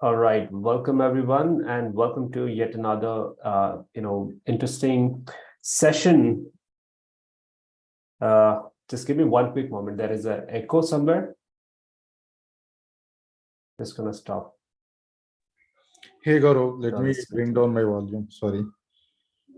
All right, welcome everyone, and welcome to yet another, interesting session. Just give me one quick moment. There is an echo somewhere. Just gonna stop. Hey Gaurav, let me bring down my volume. Sorry.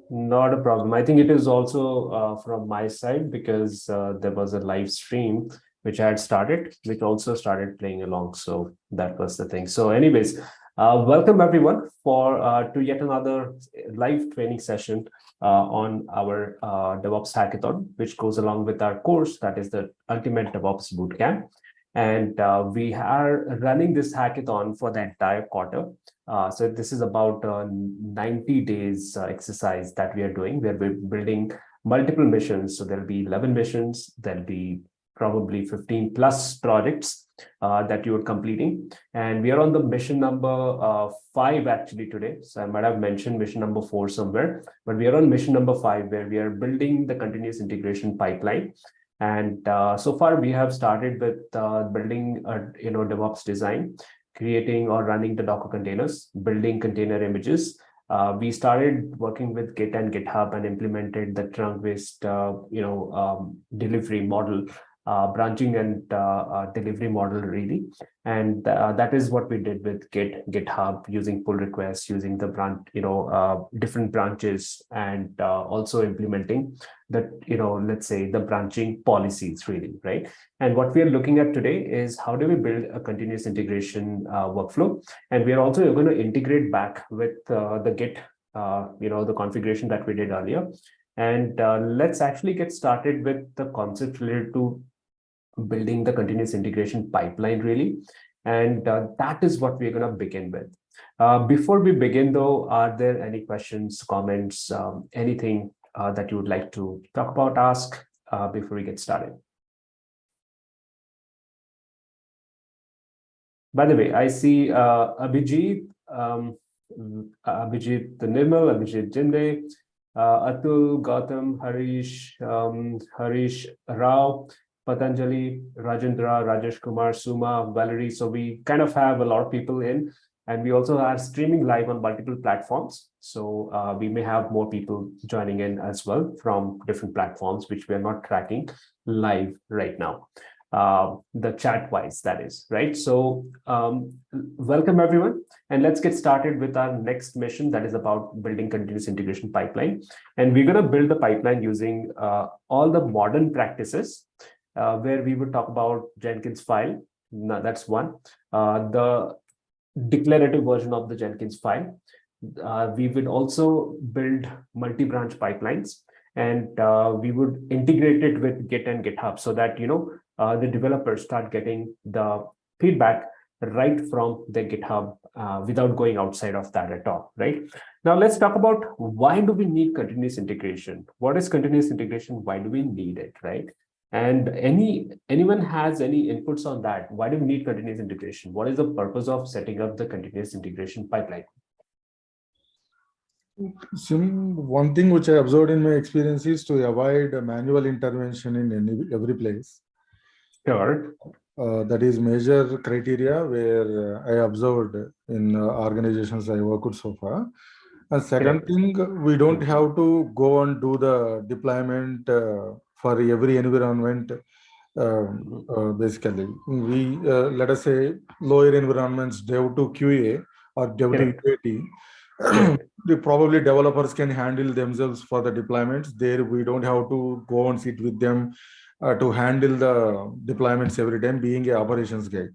Not a problem. I think it is also from my side because there was a live stream which I had started, which also started playing along. So that was the thing. So, anyways, welcome everyone to yet another live training session on our DevOps hackathon, which goes along with our course, that is the Ultimate DevOps Bootcamp. And we are running this hackathon for the entire quarter. So this is about 90 days exercise that we are doing, where we're building multiple missions. So there'll be 11 missions, there'll be probably 15 plus projects that you are completing. And we are on the mission number 5 actually today. So I might have mentioned mission number 4 somewhere, but we are on mission number 5, where we are building the continuous integration pipeline. And so far we have started with building DevOps design, creating or running the Docker containers, building container images. We started working with Git and GitHub and implemented the trunk-based, delivery model, branching and delivery model really. And that is what we did with GitHub, using pull requests, using the branch, different branches, and also implementing the, let's say the branching policies really, right? And what we are looking at today is how do we build a continuous integration workflow. And we are also going to integrate back with the Git, the configuration that we did earlier. And let's actually get started with the concept related to building the continuous integration pipeline really. And that is what we're going to begin with. Before we begin though, are there any questions, comments, anything that you would like to talk about, ask before we get started? By the way, I see Abhijit, Abhijit Nirmal, Abhijit Jinde, Atul, Gautam, Harish Rao, Patanjali, Rajendra, Rajesh Kumar, Suma, Valerie. So we kind of have a lot of people in, and we also are streaming live on multiple platforms. So we may have more people joining in as well from different platforms, which we are not tracking live right now. The chat wise, that is, right? So welcome everyone, and let's get started with our next mission, that is about building continuous integration pipeline. And we're going to build the pipeline using all the modern practices, where we would talk about Jenkinsfile. No, that's one. The declarative version of the Jenkinsfile. We would also build multi-branch pipelines, and we would integrate it with Git and GitHub so that the developers start getting the feedback right from the GitHub without going outside of that at all, right? Now let's talk about why do we need continuous integration? What is continuous integration? Why do we need it, right? And anyone has any inputs on that? Why do we need continuous integration? What is the purpose of setting up the continuous integration pipeline? One thing which I observed in my experience is to avoid manual intervention in every place. Sure. That is major criteria where I observed in organizations I worked so far. And second thing, we don't have to go and do the deployment for every environment. Basically, we let us say lower environments, dev to QA or dev to UAT. Probably developers can handle themselves for the deployments. There we don't have to go and sit with them to handle the deployments every time, being an operations guy.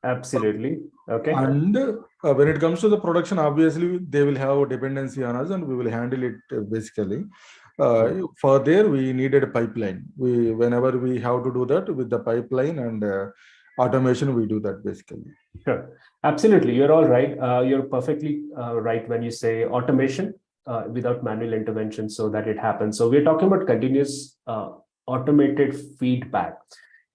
Absolutely. Okay. And when it comes to the production, obviously they will have a dependency on us, and we will handle it basically. For there, we needed a pipeline. Whenever we have to do that with the pipeline and automation, we do that basically. Sure. Absolutely. You're all right. You're perfectly right when you say automation without manual intervention so that it happens. So we're talking about continuous automated feedback.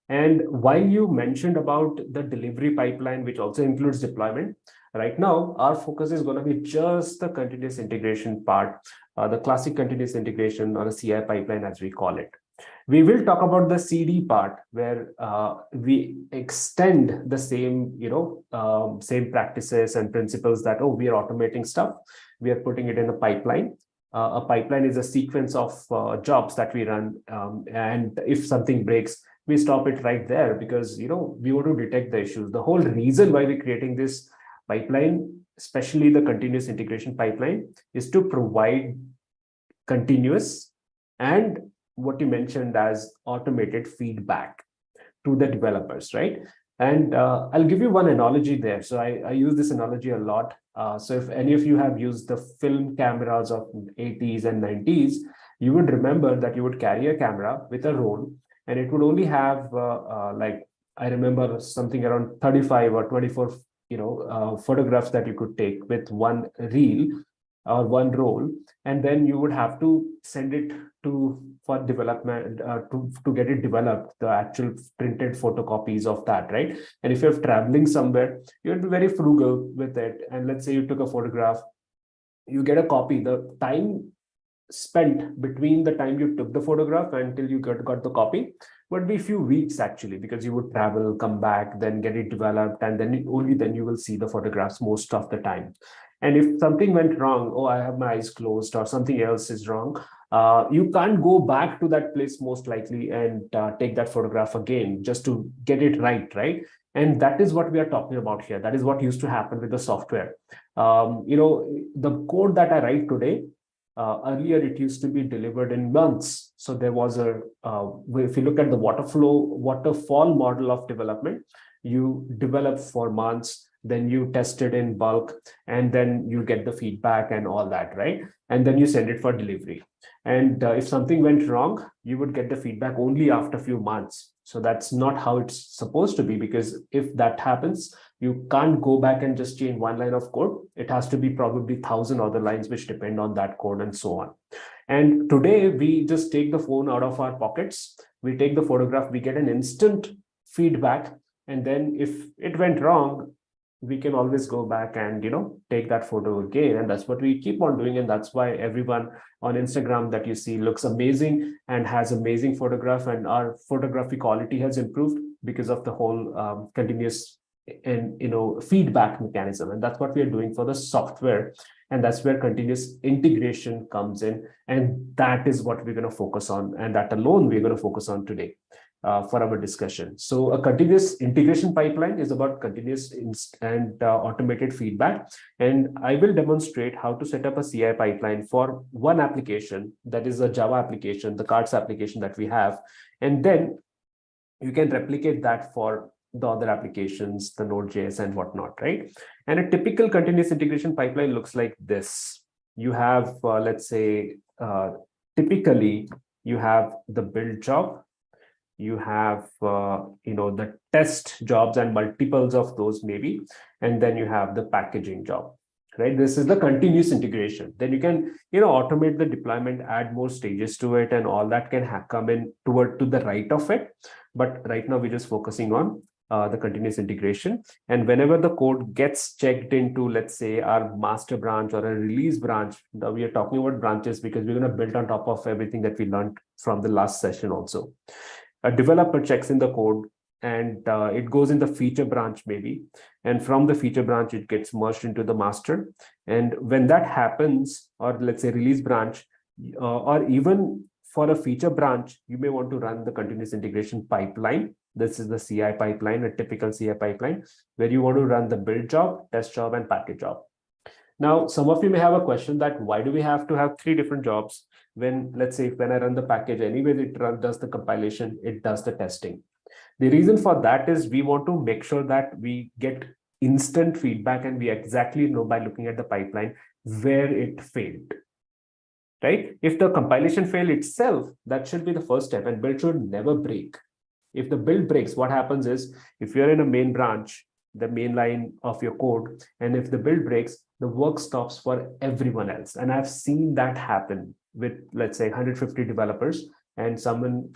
And while you mentioned about the delivery pipeline, which also includes deployment, right now, our focus is going to be just the continuous integration part, the classic continuous integration or a CI pipeline, as we call it. We will talk about the CD part where we extend the same, same practices and principles that, oh, we are automating stuff. We are putting it in a pipeline. A pipeline is a sequence of jobs that we run. And if something breaks, we stop it right there because, we want to detect the issues. The whole reason why we're creating this pipeline, especially the continuous integration pipeline, is to provide continuous and what you mentioned as automated feedback to the developers, right? And I'll give you one analogy there. So I use this analogy a lot. So if any of you have used the film cameras of 80s and 90s, you would remember that you would carry a camera with a roll, and it would only have like, I remember something around 35 or 24 photographs that you could take with one reel or one roll, and then you would have to send it to for development to get it developed, the actual printed photocopies of that, right? And if you're traveling somewhere, you have to be very frugal with it. And let's say you took a photograph, you get a copy. The time spent between the time you took the photograph until you got the copy would be a few weeks actually, because you would travel, come back, then get it developed, and then only then you will see the photographs most of the time. And if something went wrong, oh, I have my eyes closed or something else is wrong, you can't go back to that place most likely and take that photograph again just to get it right? And that is what we are talking about here. That is what used to happen with the software. The code that I write today, earlier it used to be delivered in months. So there was if you look at the waterfall model of development, you develop for months, then you test it in bulk, and then you get the feedback and all that, right? And then you send it for delivery. And if something went wrong, you would get the feedback only after a few months. So that's not how it's supposed to be, because if that happens, you can't go back and just change one line of code. It has to be probably 1,000 other lines which depend on that code and so on. And today we just take the phone out of our pockets, we take the photograph, we get an instant feedback, and then if it went wrong, we can always go back and take that photo again. And that's what we keep on doing. And that's why everyone on Instagram that you see looks amazing and has amazing photograph, and our photography quality has improved because of the whole continuous and feedback mechanism. And that's what we are doing for the software, and that's where continuous integration comes in. And that is what we're going to focus on, and that alone we're going to focus on today for our discussion. So a continuous integration pipeline is about continuous and automated feedback. And I will demonstrate how to set up a CI pipeline for one application, that is a Java application, the cards application that we have. And then you can replicate that for the other applications, the Node.js and whatnot, right? And a typical continuous integration pipeline looks like this. You have, let's say, typically you have the build job, you have the test jobs and multiples of those maybe, and then you have the packaging job, right? This is the continuous integration. Then you can automate the deployment, add more stages to it, and all that can come in to the right of it. But right now we're just focusing on the continuous integration. And whenever the code gets checked into, let's say, our master branch or a release branch, now we are talking about branches because we're going to build on top of everything that we learned from the last session also. A developer checks in the code, and it goes in the feature branch maybe, and from the feature branch it gets merged into the master. And when that happens, or let's say release branch, or even for a feature branch, you may want to run the continuous integration pipeline. This is the CI pipeline, a typical CI pipeline, where you want to run the build job, test job, and package job. Now, some of you may have a question that why do we have to have 3 different jobs when, let's say, when I run the package, anyway, it does the compilation, it does the testing. The reason for that is we want to make sure that we get instant feedback, and we exactly know by looking at the pipeline where it failed, right? If the compilation failed itself, that should be the first step, and build should never break. If the build breaks, what happens is, if you're in a main branch, the main line of your code, and if the build breaks, the work stops for everyone else. And I've seen that happen with, let's say, 150 developers, and someone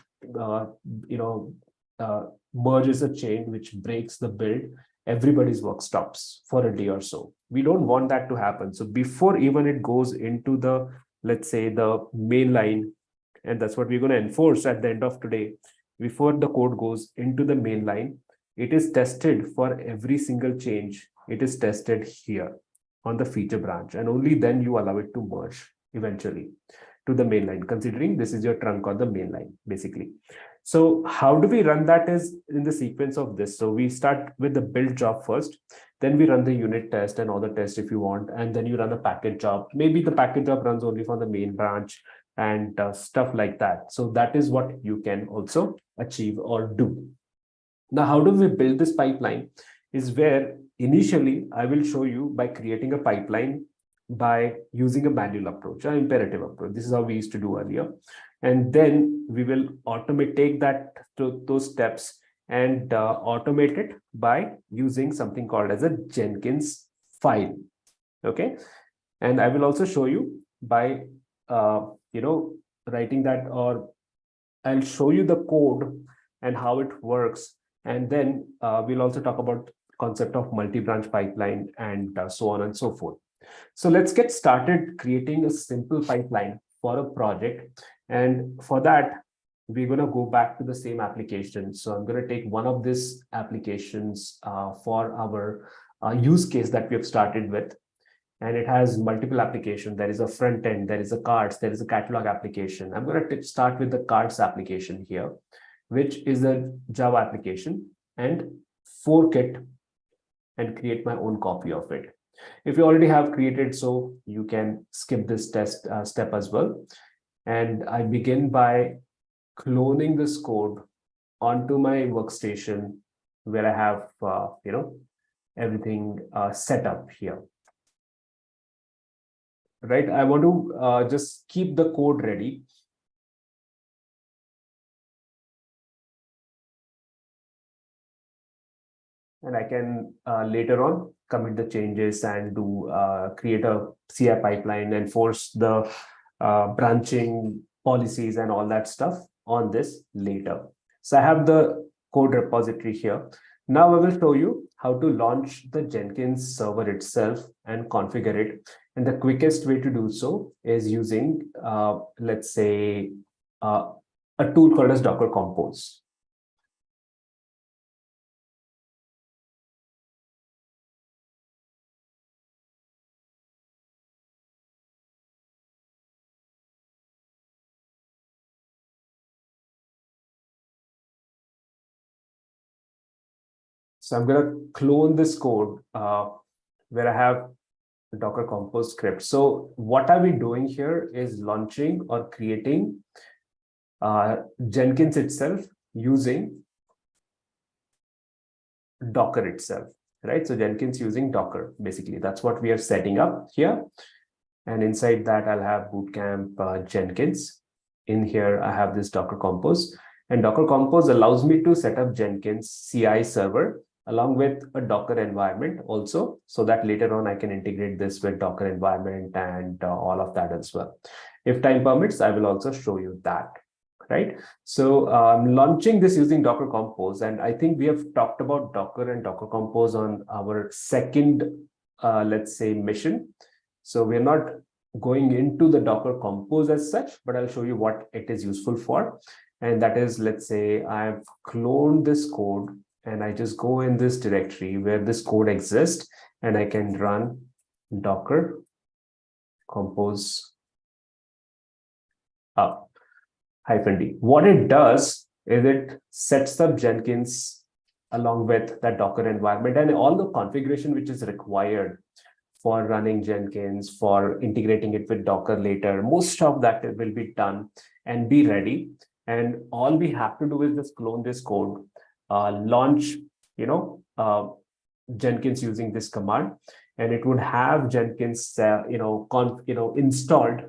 merges a chain which breaks the build, everybody's work stops for a day or so. We don't want that to happen. So before even it goes into the, let's say, the main line, And that's what we're going to enforce at the end of today. Before the code goes into the main line, it is tested for every single change. It is tested here on the feature branch, and only then you allow it to merge eventually to the main line, considering this is your trunk or the main line, basically. So how do we run that is in the sequence of this. So we start with the build job first, then we run the unit test and all the tests if you want, and then you run a package job. Maybe the package job runs only for the main branch and stuff like that. So that is what you can also achieve or do. Now, how do we build this pipeline is where initially I will show you by creating a pipeline by using a manual approach, an imperative approach. This is how we used to do earlier. And then we will take that to those steps and automate it by using something called as a Jenkins file. Okay. And I will also show you by, writing that, or I'll show you the code and how it works. And then we'll also talk about concept of multi-branch pipeline and so on and so forth. So let's get started creating a simple pipeline for a project. And for that, we're going to go back to the same application. So I'm going to take one of these applications for our use case that we have started with. And it has multiple applications. There is a front end, there is a cards, there is a catalog application. I'm going to start with the cards application here, which is a Java application, and fork it and create my own copy of it. If you already have created, so you can skip this test step as well. And I begin by cloning this code onto my workstation where I have, everything set up here. Right, I want to just keep the code ready. And I can later on commit the changes and do create a CI pipeline and force the branching policies and all that stuff on this later. So I have the code repository here. Now I will show you how to launch the Jenkins server itself and configure it. And the quickest way to do so is using, let's say, a tool called as Docker Compose. So I'm going to clone this code where I have the Docker Compose script. So what are we doing here is launching or creating Jenkins itself using Docker itself, right? So Jenkins using Docker, basically, that's what we are setting up here. And inside that, I'll have Bootcamp Jenkins. In here, I have this Docker Compose. And Docker Compose allows me to set up Jenkins CI server along with a Docker environment also, so that later on I can integrate this with Docker environment and all of that as well. If time permits, I will also show you that, right? So I'm launching this using Docker Compose, and I think we have talked about Docker and Docker Compose on our second, let's say, mission. So we're not going into the Docker Compose as such, but I'll show you what it is useful for. And that is, let's say I've cloned this code and I just go in this directory where this code exists, and I can run Docker Compose up -d. What it does is it sets up Jenkins along with that Docker environment and all the configuration which is required for running Jenkins, for integrating it with Docker later. Most of that will be done and be ready. And all we have to do is just clone this code, launch, Jenkins using this command, and it would have Jenkins, installed,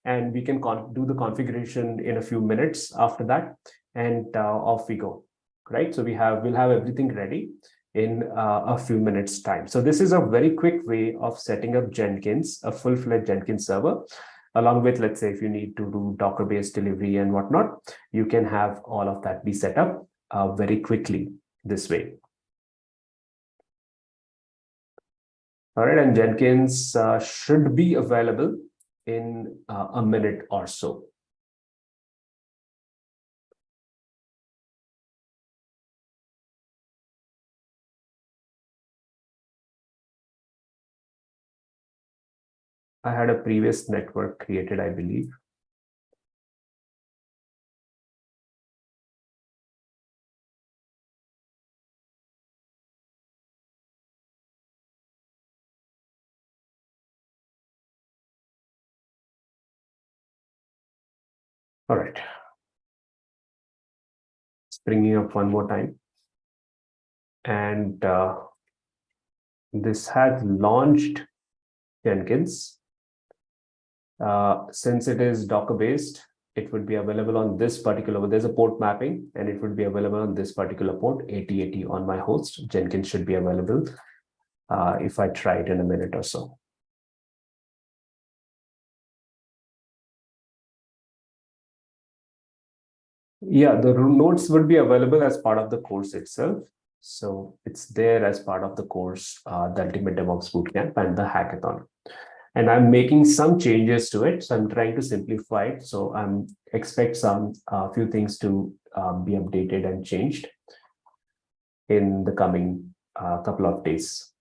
and we can do the configuration in a few minutes after that, and off we go, right? So we'll have everything ready in a few minutes time. So this is a very quick way of setting up Jenkins, a full-fledged Jenkins server, along with, let's say, if you need to do Docker-based delivery and whatnot, you can have all of that be set up very quickly this way. All right, and Jenkins should be available in a minute or so. I had a previous network created, I believe. All right. It's bringing up one more time. And this has launched Jenkins. Since it is Docker based, it would be available on this particular, there's a port mapping, and it would be available on this particular port, 8080 on my host. Jenkins should be available if I try it in a minute or so. Yeah, the notes would be available as part of the course itself. So it's there as part of the course, the Ultimate DevOps Bootcamp and the hackathon. And I'm making some changes to it. So I'm trying to simplify it. So I'm expect some few things to be updated and changed in the coming couple of days.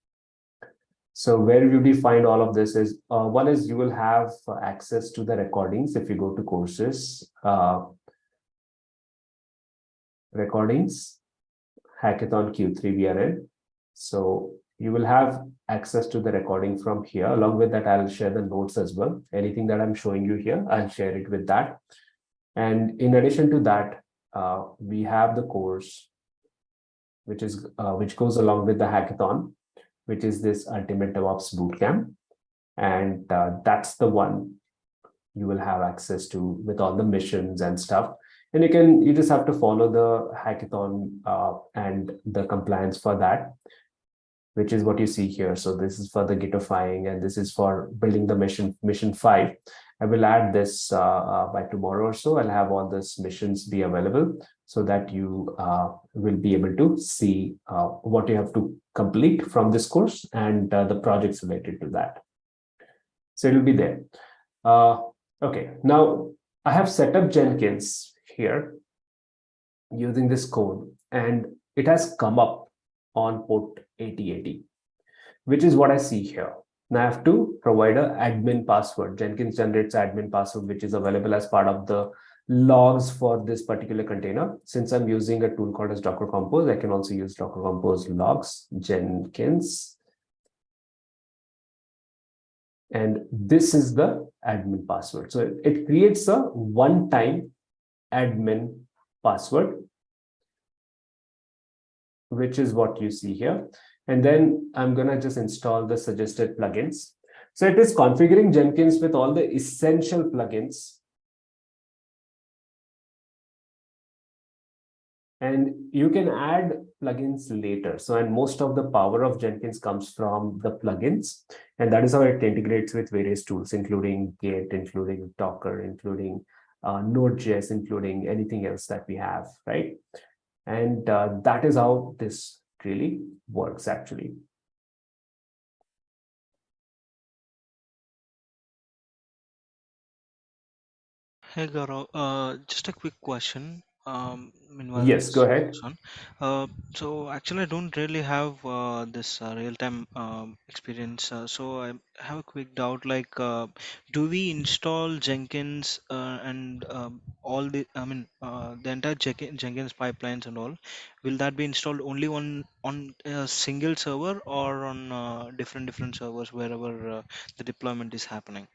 So where will we find all of this is, one is you will have access to the recordings if you go to courses, recordings, hackathon Q3 we are in. So you will have access to the recording from here. Along with that, I'll share the notes as well. Anything that I'm showing you here, I'll share it with that. And in addition to that, we have the course, which goes along with the hackathon, which is this Ultimate DevOps Bootcamp. And that's the one you will have access to with all the missions and stuff. And you just have to follow the hackathon and the compliance for that, which is what you see here. So this is for the Gitifying, and this is for building the mission 5. I will add this by tomorrow or so. I'll have all these missions be available so that you will be able to see what you have to complete from this course and the projects related to that. So it'll be there. Okay, now I have set up Jenkins here using this code, and it has come up on port 8080, which is what I see here. Now I have to provide an admin password. Jenkins generates admin password, which is available as part of the logs for this particular container. Since I'm using a tool called as Docker Compose, I can also use Docker Compose logs, Jenkins. And this is the admin password. So it creates a one-time admin password, which is what you see here. And then I'm going to just install the suggested plugins. So it is configuring Jenkins with all the essential plugins. And you can add plugins later. So, and most of the power of Jenkins comes from the plugins. And that is how it integrates with various tools, including Git, including Docker, including Node.js, including anything else that we have, right? And that is how this really works, actually. Hey Gaurav, just a quick question. Meanwhile, Yes, go this ahead. goes on. So actually, I don't really have this real-time experience. So I have a quick doubt. Like, do we install Jenkins and all the, the entire Jenkins pipelines and all? Will that be installed only on a single server or on different servers wherever the deployment is happening?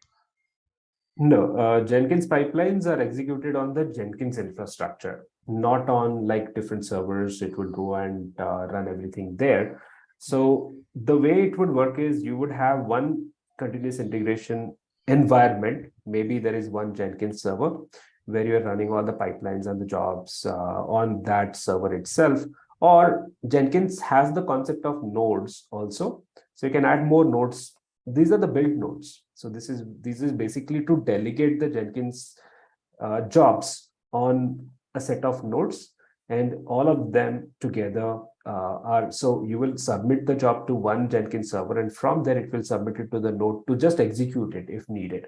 No, Jenkins pipelines are executed on the Jenkins infrastructure, not on like different servers. It would go and run everything there. So the way it would work is you would have one continuous integration environment. Maybe there is one Jenkins server where you're running all the pipelines and the jobs on that server itself. Or Jenkins has the concept of nodes also. So you can add more nodes. These are the build nodes. So this is basically to delegate the Jenkins jobs on a set of nodes, and all of them together are, so you will submit the job to one Jenkins server, and from there it will submit it to the node to just execute it if needed.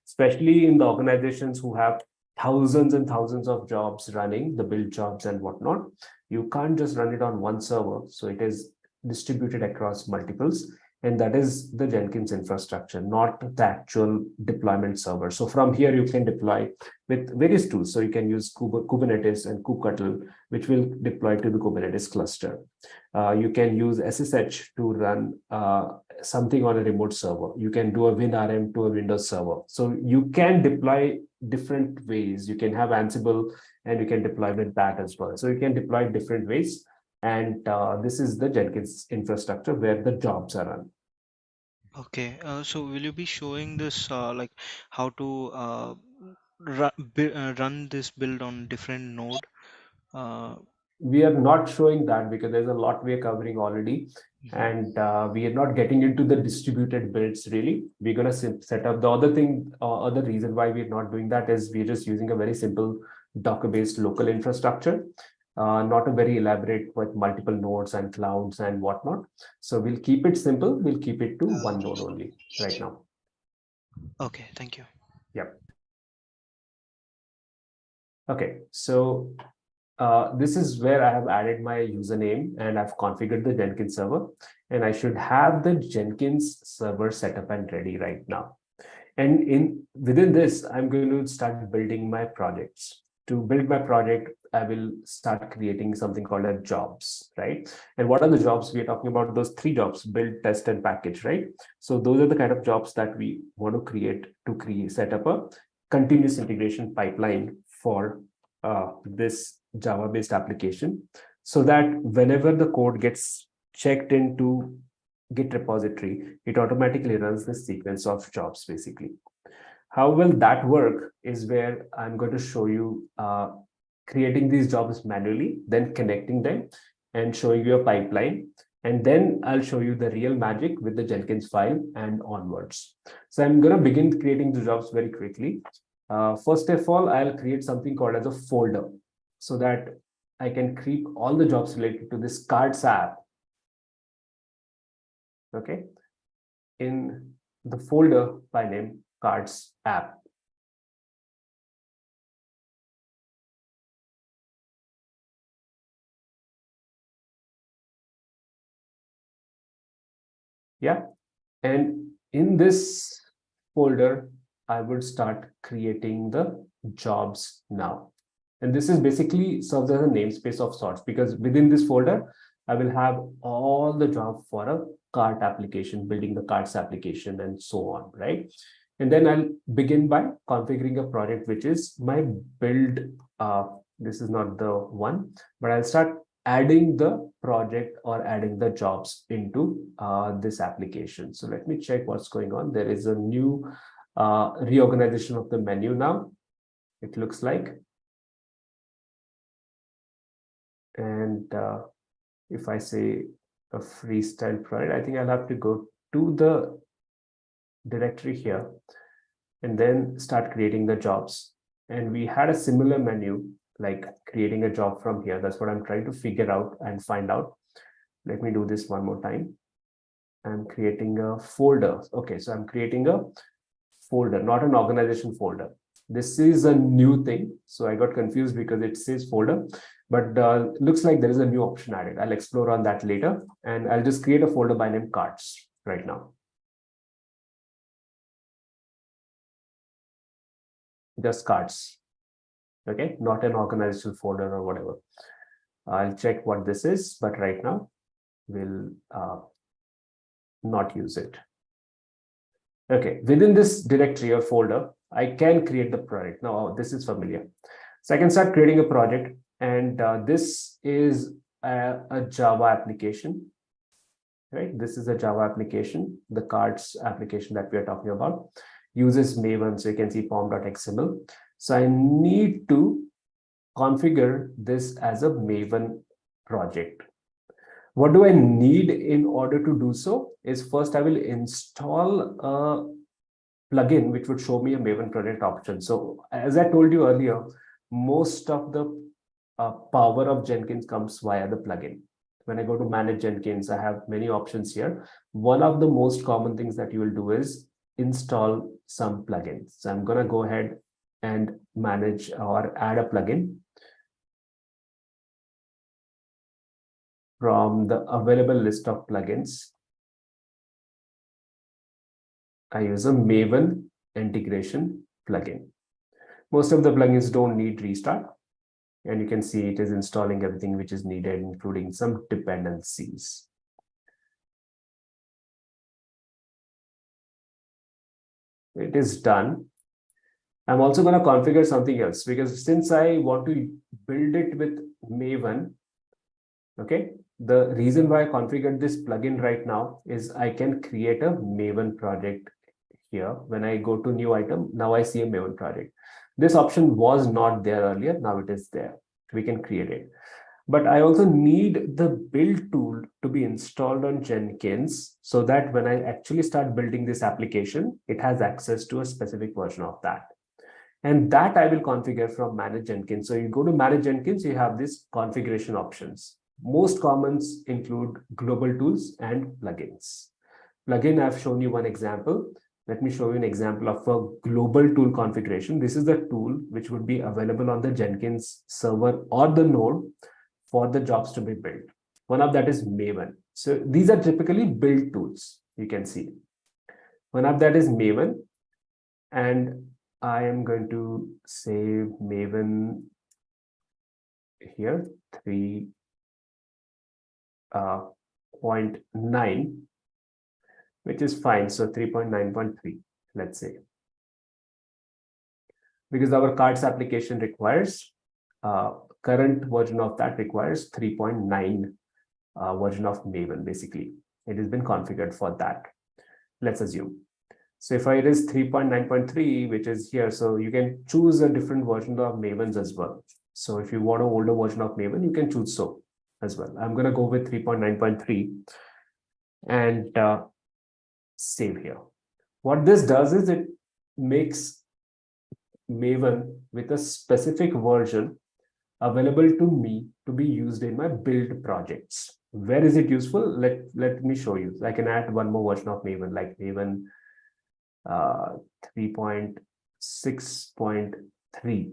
Especially in the organizations who have thousands and thousands of jobs running, the build jobs and whatnot, you can't just run it on one server. So it is distributed across multiples. and that is the Jenkins infrastructure, not the actual deployment server. So from here, you can deploy with various tools. So you can use Kubernetes and kubectl, which will deploy to the Kubernetes cluster. You can use SSH to run something on a remote server. You can do a WinRM to a Windows server. So you can deploy different ways. You can have Ansible and you can deploy with that as well. So you can deploy different ways. And this is the Jenkins infrastructure where the jobs are run. Okay, so will you be showing this like how to run this build on different node? Uh, We are not showing that because there's a lot we are covering already, mhm. and we are not getting into the distributed builds really. We're going to set up the other thing. Other reason why we're not doing that is we're just using a very simple Docker-based local infrastructure, not a very elaborate with multiple nodes and clouds and whatnot. So we'll keep it simple. We'll keep it to one node only right now. Okay, thank you. Yep. Okay, so this is where I have added my username and I've configured the Jenkins server, and I should have the Jenkins server set up and ready right now. And within this, I'm going to start building my projects. To build my project, I will start creating something called as jobs, right? And what are the jobs? We are talking about those three jobs: build, test, and package, right? So those are the kind of jobs that we want to set up a continuous integration pipeline for this Java-based application, so that whenever the code gets checked into Git repository, it automatically runs this sequence of jobs basically. How will that work is where I'm going to show you creating these jobs manually, then connecting them and showing you a pipeline. And then I'll show you the real magic with the Jenkins file and onwards. So I'm going to begin creating the jobs very quickly. First of all, I'll create something called as a folder so that I can keep all the jobs related to this cards app. Okay, in the folder by name cards app. Yeah, and in this folder, I would start creating the jobs now. And this is basically serves as a namespace of sorts, because within this folder, I will have all the job for a cart application, building the carts application and so on, right? And then I'll begin by configuring a project, which is my build. This is not the one, but I'll start adding the project or adding the jobs into this application. So let me check what's going on. There is a new reorganization of the menu now, it looks like. And if I say a freestyle project, I think I'll have to go to the directory here and then start creating the jobs. And we had a similar menu, like creating a job from here. That's what I'm trying to figure out and find out. Let me do this one more time. I'm creating a folder. Okay, so I'm creating a folder, not an organization folder. This is a new thing. So I got confused because it says folder, but looks like there is a new option added. I'll explore on that later, and I'll just create a folder by name cards right now. Just cards. Okay, not an organizational folder or whatever. I'll check what this is, but right now we'll not use it. Okay, within this directory or folder, I can create the project. Now, this is familiar. So I can start creating a project, and this is a Java application, right? This is a Java application, the cards application that we are talking about, uses Maven, so you can see form.xml. So I need to configure this as a Maven project. What do I need in order to do so is first I will install a plugin which would show me a Maven project option. So as I told you earlier, most of the power of Jenkins comes via the plugin. When I go to manage Jenkins, I have many options here. One of the most common things that you will do is install some plugins. So I'm going to go ahead and manage or add a plugin from the available list of plugins. I use a Maven integration plugin. Most of the plugins don't need restart. And you can see it is installing everything which is needed, including some dependencies. It is done. I'm also going to configure something else because since I want to build it with Maven, okay, the reason why I configured this plugin right now is I can create a Maven project here. When I go to new item, now I see a Maven project. This option was not there earlier. Now it is there. We can create it. But I also need the build tool to be installed on Jenkins so that when I actually start building this application, it has access to a specific version of that. And that I will configure from Manage Jenkins. So you go to Manage Jenkins, you have these configuration options. Most commons include global tools and plugins. Plugin, I've shown you one example. Let me show you an example of a global tool configuration. This is the tool which would be available on the Jenkins server or the node for the jobs to be built. One of that is Maven. So these are typically build tools, you can see. One of that is Maven. And I am going to save Maven here, 3.9, which is fine. So 3.9.3, let's say. Because our cards application requires, current version of that requires 3.9 version of Maven, basically. It has been configured for that. Let's assume. So if it is 3.9.3, which is here, so you can choose a different version of Mavens as well. So if you want an older version of Maven, you can choose so as well. I'm going to go with 3.9.3 and save here. What this does is it makes Maven with a specific version available to me to be used in my build projects. Where is it useful? Let me show you. I can add one more version of Maven, like Maven 3.6.3.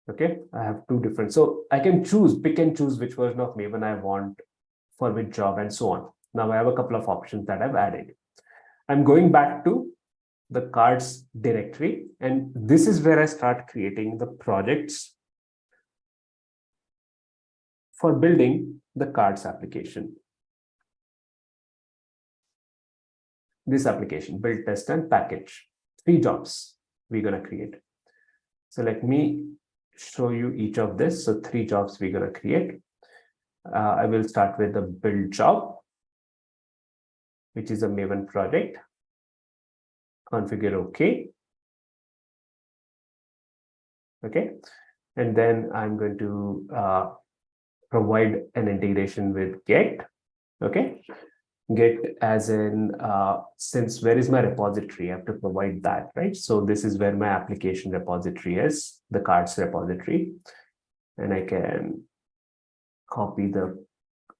Okay, I have two different. So I can pick and choose which version of Maven I want for which job and so on. Now I have a couple of options that I've added. I'm going back to the cards directory, and this is where I start creating the projects for building the cards application. This application, build, test, and package. 3 jobs we're going to create. So let me show you each of this. So 3 jobs we're going to create. I will start with the build job, which is a Maven project. Configure OK. Okay. And then I'm going to provide an integration with Get. Okay. Get as in, since where is my repository? I have to provide that, right? So this is where my application repository is, the cards repository. And I can copy the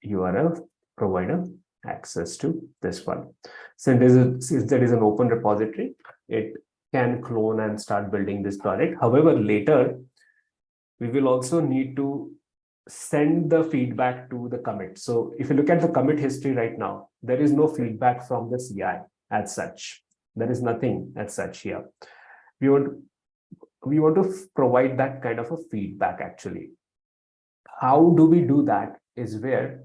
URL, provider access to this one. Since there is an open repository, it can clone and start building this project. However, later, we will also need to send the feedback to the commit. So if you look at the commit history right now, there is no feedback from the CI as such. There is nothing as such here. We want to provide that kind of a feedback actually. How do we do that is where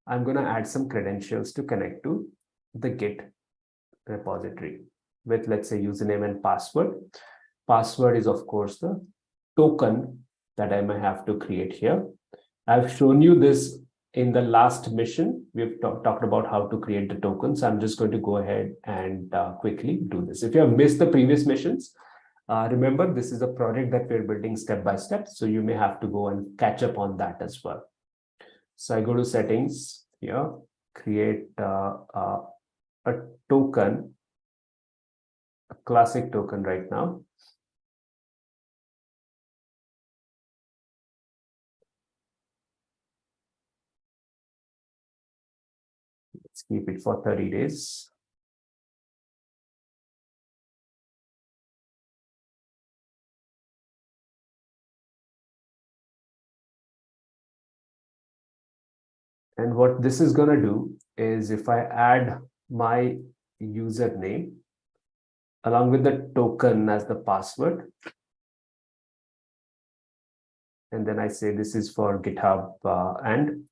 I'm going to add some credentials to connect to the Git repository with, let's say, username and password. Password is, of course, the token that I may have to create here. I've shown you this in the last mission. We've talked about how to create the tokens. I'm just going to go ahead and quickly do this. If you have missed the previous missions, remember, this is a project that we're building step by step. So you may have to go and catch up on that as well. So I go to settings here, create a token, a classic token right now. Let's keep it for 30 days. And what this is going to do is if I add my username along with the token as the password, and then I say this is for GitHub and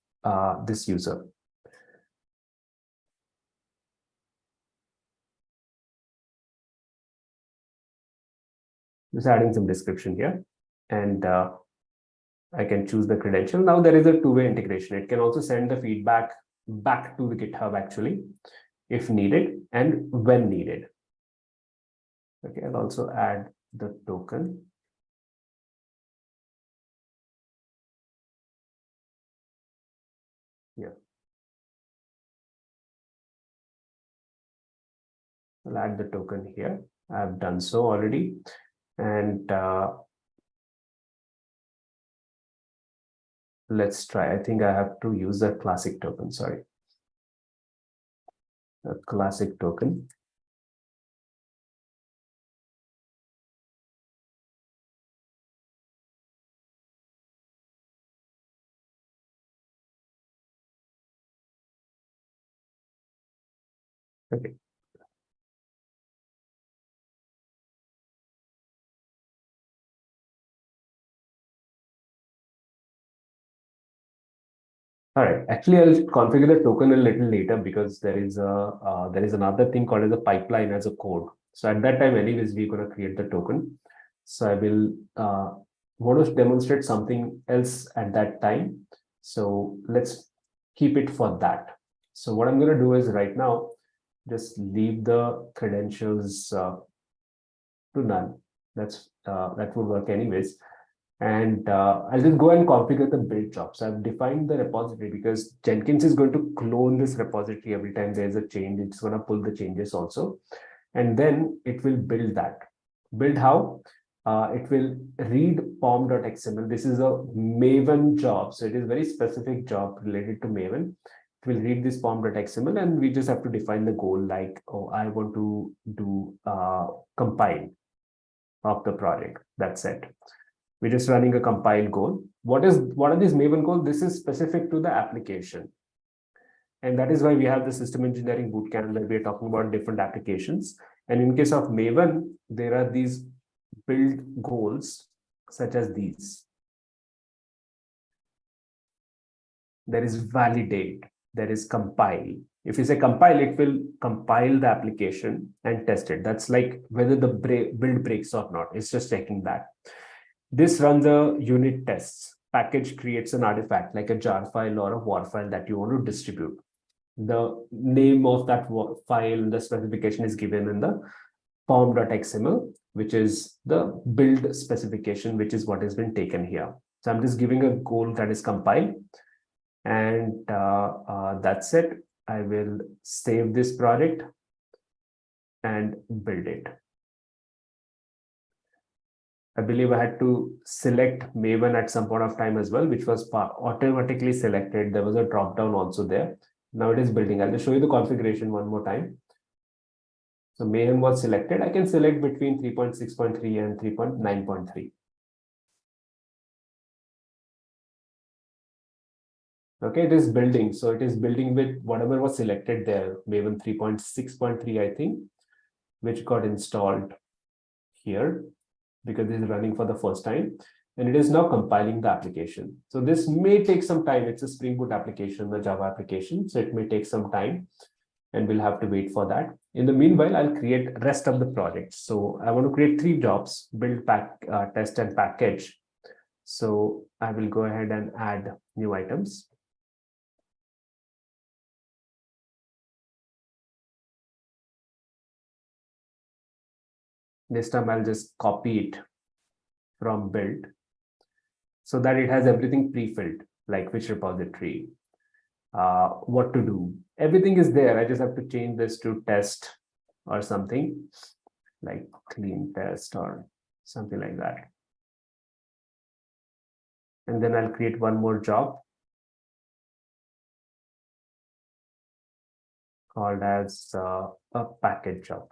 this user. Just adding some description here, and I can choose the credential. Now there is a two-way integration. It can also send the feedback back to the GitHub actually, if needed and when needed. Okay, I'll also add the token. Yeah. I'll add the token here. I've done so already. And let's try. I think I have to use a classic token, sorry. A classic token. Okay. All right. Actually, I'll configure the token a little later because there is another thing called as a pipeline as a code. So at that time, anyways, we're going to create the token. So I will want to demonstrate something else at that time. So let's keep it for that. So what I'm going to do is right now, just leave the credentials to none. That would work anyways. And I'll just go and configure the build job. So I've defined the repository because Jenkins is going to clone this repository every time there's a change. It's going to pull the changes also. And then it will build that. Build how? It will read pom.xml. This is a Maven job. So it is very specific job related to Maven. It will read this pom.xml and we just have to define the goal like, oh, I want to do compile of the project. That's it. We're just running a compile goal. What are these Maven goals? This is specific to the application. And that is why we have the system engineering bootcamp where we're talking about different applications. And in case of Maven, there are these build goals such as these. There is validate, there is compile. If you say compile, it will compile the application and test it. That's like whether the build breaks or not. It's just checking that. This runs a unit tests. Package creates an artifact like a jar file or a WAR file that you want to distribute. The name of that file, the specification is given in the pom.xml, which is the build specification, which is what has been taken here. So I'm just giving a goal that is compile. And that's it. I will save this project and build it. I believe I had to select Maven at some point of time as well, which was automatically selected. There was a drop down also there. Now it is building. I'll just show you the configuration one more time. So Maven was selected. I can select between 3.6.3 and 3.9.3. Okay, it is building. So it is building with whatever was selected there, Maven 3.6.3, I think, which got installed here because this is running for the first time. And it is now compiling the application. So this may take some time. It's a Spring Boot application, the Java application. So it may take some time and we'll have to wait for that. In the meanwhile, I'll create rest of the project. So I want to create 3 jobs, build, test, and package. So I will go ahead and add new items. This time I'll just copy it from build so that it has everything pre-filled, like which repository, what to do. Everything is there. I just have to change this to test or something like clean test or something like that. And then I'll create one more job called as a package job,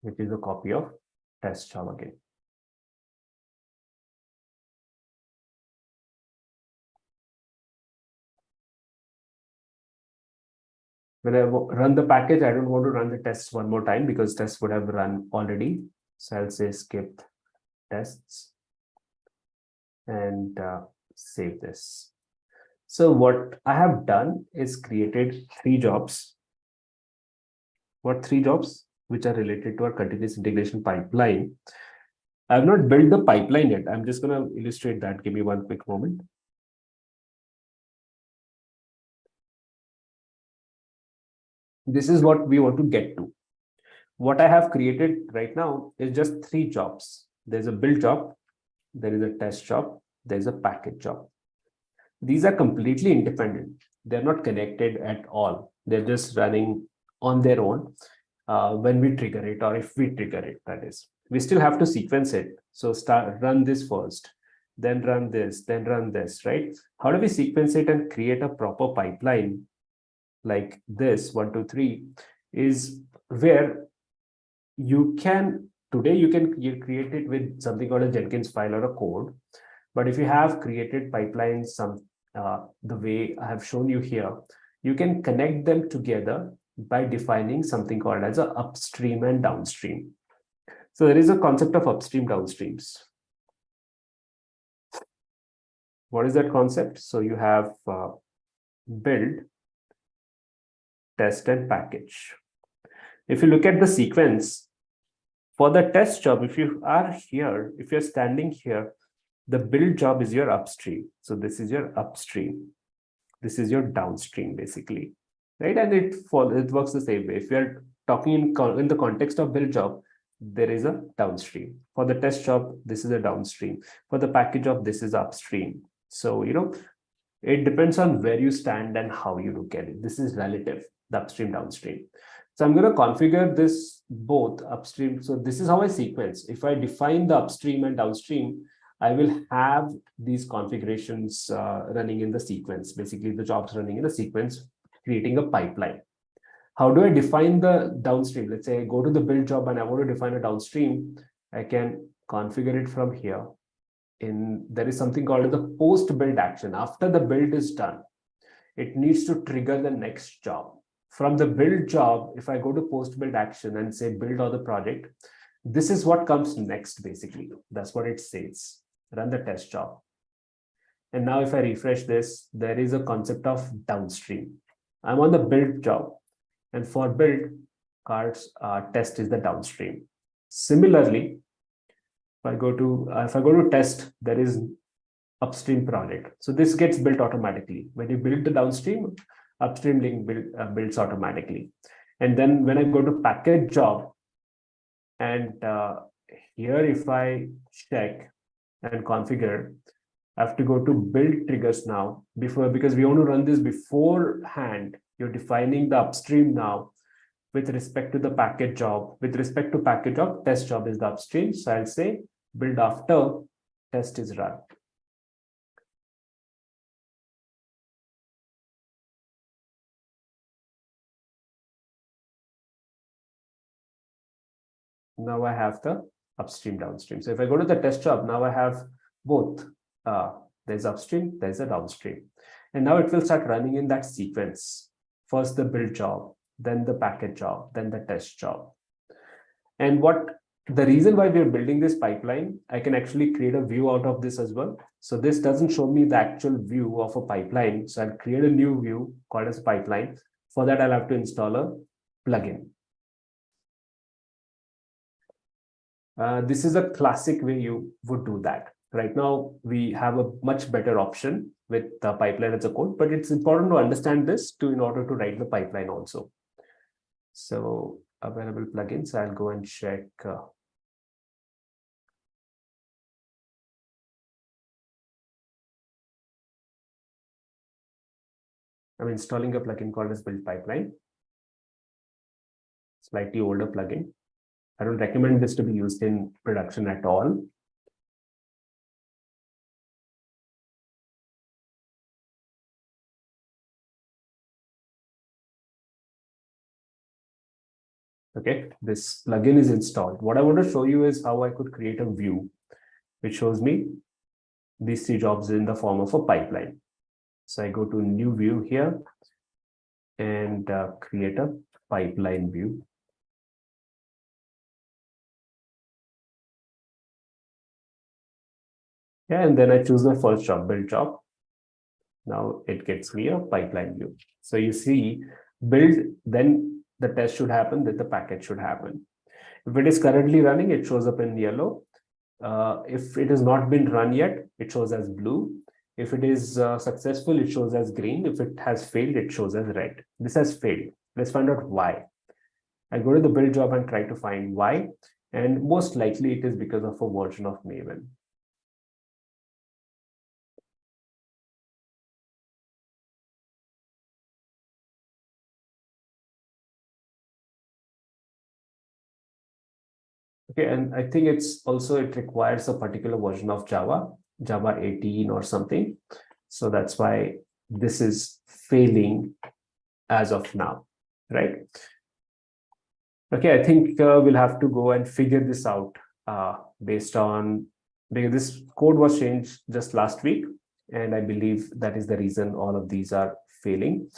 which is a copy of test job again. When I run the package, I don't want to run the tests one more time because tests would have run already. So I'll say skip tests and save this. So what I have done is created 3 jobs. What 3 jobs? Which are related to our continuous integration pipeline. I have not built the pipeline yet. I'm just going to illustrate that. Give me one quick moment. This is what we want to get to. What I have created right now is just 3 jobs. There's a build job, there is a test job, there's a package job. These are completely independent. They're not connected at all. They're just running on their own when we trigger it, or if we trigger it, that is. We still have to sequence it. So run this first, then run this, right? How do we sequence it and create a proper pipeline like this, 1, 2, 3, is where you can, today you can create it with something called a Jenkins file or a code. But if you have created pipelines the way I have shown you here, you can connect them together by defining something called as a upstream and downstream. So there is a concept of upstream downstreams. What is that concept? So you have build, test, and package. If you look at the sequence for the test job, if you are here, if you're standing here, the build job is your upstream. So this is your upstream. This is your downstream, basically, right? And it works the same way. If you're talking in the context of build job, there is a downstream. For the test job, this is a downstream. For the package job, this is upstream. So, it depends on where you stand and how you look at it. This is relative, the upstream, downstream. So I'm going to configure this both upstream. So this is how I sequence. If I define the upstream and downstream, I will have these configurations running in the sequence, basically the jobs running in a sequence, creating a pipeline. How do I define the downstream? Let's say I go to the build job and I want to define a downstream. I can configure it from here. There is something called the post build action. After the build is done, it needs to trigger the next job. From the build job, if I go to post build action and say build all the project, this is what comes next, basically. That's what it says. Run the test job. And now if I refresh this, there is a concept of downstream. I'm on the build job, and for build, test is the downstream. Similarly, if I go to test, there is upstream project. So this gets built automatically. When you build the downstream, upstream link builds automatically. And then when I go to package job, and here if I check and configure, I have to go to build triggers now because we want to run this beforehand. You're defining the upstream now with respect to the package job. With respect to package job, test job is the upstream. So I'll say build after test is run. Now I have the upstream, downstream. So if I go to the test job, now I have both. There's upstream, there's a downstream. And now it will start running in that sequence. First the build job, then the package job, then the test job. And the reason why we're building this pipeline, I can actually create a view out of this as well. So this doesn't show me the actual view of a pipeline. So I'll create a new view called as pipeline. For that, I'll have to install a plugin. This is a classic way you would do that. Right now, we have a much better option with the pipeline as a code, but it's important to understand this in order to write the pipeline also. So available plugins, I'll go and check. I'm installing a plugin called as Build Pipeline. Slightly older plugin. I don't recommend this to be used in production at all. Okay, this plugin is installed. What I want to show you is how I could create a view which shows me these 3 jobs in the form of a pipeline. So I go to new view here. and create a pipeline view. Yeah, and then I choose my first job, build job. Now it gets me a pipeline view. So you see, build, then the test should happen, then the package should happen. If it is currently running, it shows up in yellow. If it has not been run yet, it shows as blue. If it is successful, it shows as green. If it has failed, it shows as red. This has failed. Let's find out why. I go to the build job and try to find why. And most likely it is because of a version of Maven. Okay, and I think it's also, it requires a particular version of Java 18 or something. So that's why this is failing as of now, right? Okay, I think we'll have to go and figure this out based on, because this code was changed just last week, and I believe that is the reason all of these are failing.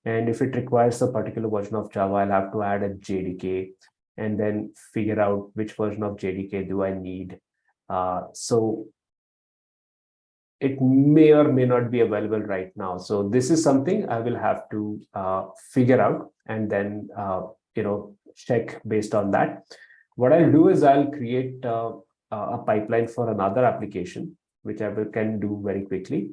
And if it requires a particular version of Java, I'll have to add a JDK and then figure out which version of JDK do I need. So it may or may not be available right now. So this is something I will have to figure out and then check based on that. What I'll do is I'll create a pipeline for another application, which I can do very quickly.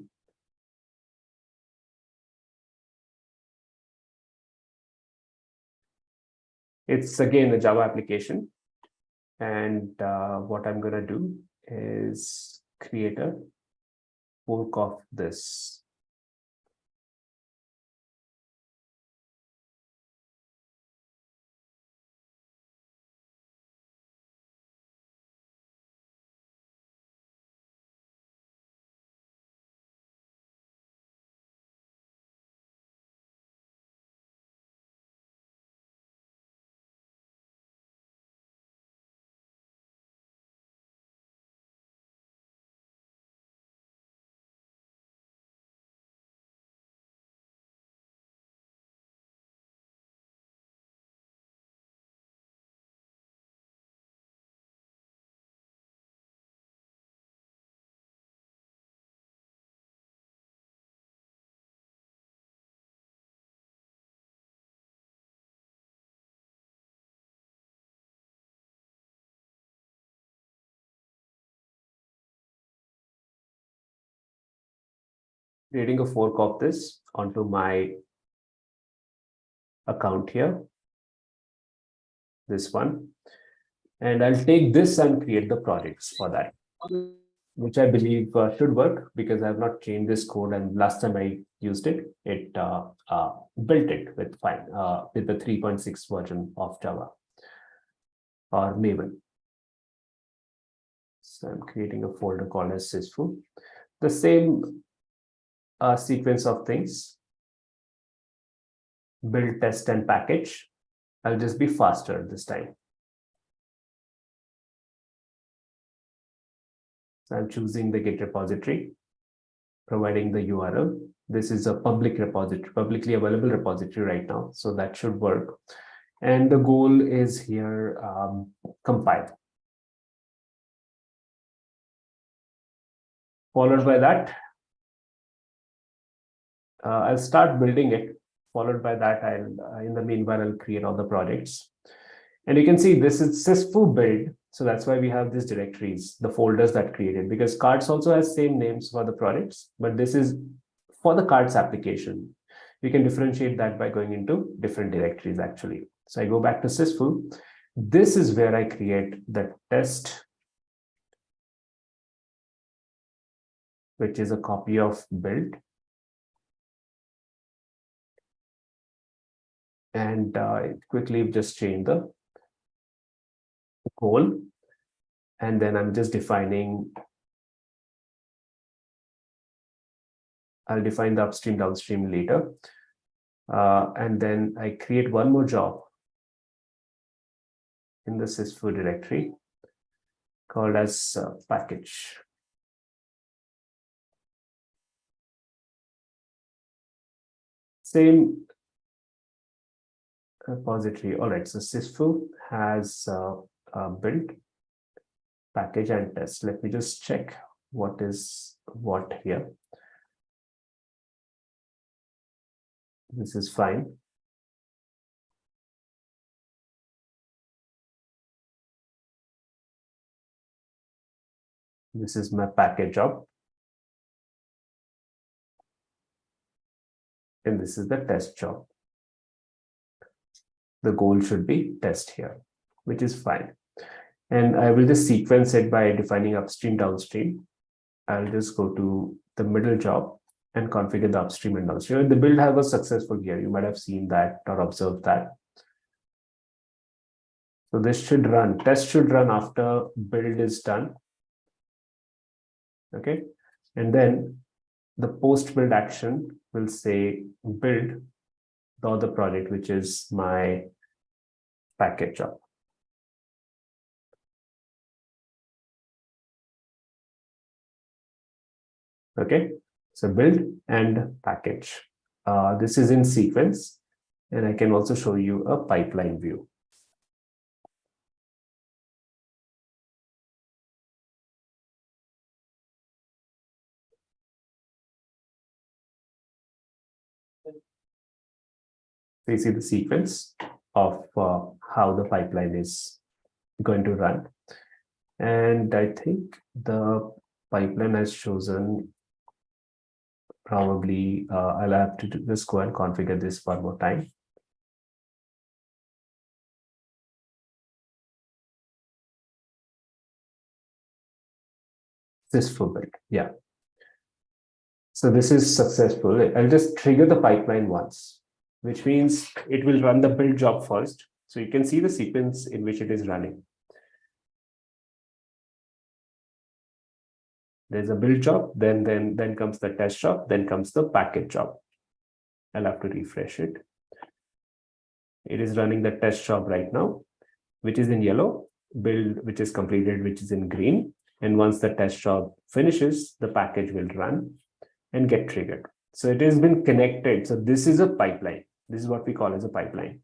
It's again a Java application. And what I'm going to do is create a fork of this. Creating a fork of this onto my account here, this one. And I'll take this and create the projects for that, which I believe should work because I have not changed this code. And last time I used it, it built it with the 3.6 version of Java or Maven. So I'm creating a folder called as sysfoo. The same sequence of things, build, test, and package. I'll just be faster this time. So I'm choosing the Git repository, providing the URL. This is a public repository, publicly available repository right now. So that should work. And the goal is here, compile. Followed by that, I'll start building it. Followed by that, in the meanwhile, I'll create all the projects. And you can see this is sysfoo build. So that's why we have these directories, the folders that created, because cards also has same names for the projects, but this is for the cards application. We can differentiate that by going into different directories actually. So I go back to sysfoo. This is where I create the test, which is a copy of build. And quickly just change the goal. And then I'm just defining, I'll define the upstream, downstream later. And then I create one more job in the sysfoo directory called as package. Same repository. All right, so sysful has build, package, and test. Let me just check what is what here. This is fine. This is my package job. And this is the test job. The goal should be test here, which is fine. And I will just sequence it by defining upstream, downstream. I'll just go to the middle job and configure the upstream and downstream. The build was successful here. You might have seen that or observed that. So this should run, test should run after build is done. Okay. And then the post build action will say build the other project, which is my package job. Okay, so build and package. This is in sequence, and I can also show you a pipeline view. So you see the sequence of how the pipeline is going to run. And I think the pipeline has chosen probably, I'll have to just go and configure this one more time. This full build, yeah. So this is successful. I'll just trigger the pipeline once, which means it will run the build job first. So you can see the sequence in which it is running. There's a build job, then comes the test job, then comes the package job. I'll have to refresh it. It is running the test job right now, which is in yellow, build, which is completed, which is in green. And once the test job finishes, the package will run and get triggered. So it has been connected. So this is a pipeline. This is what we call as a pipeline,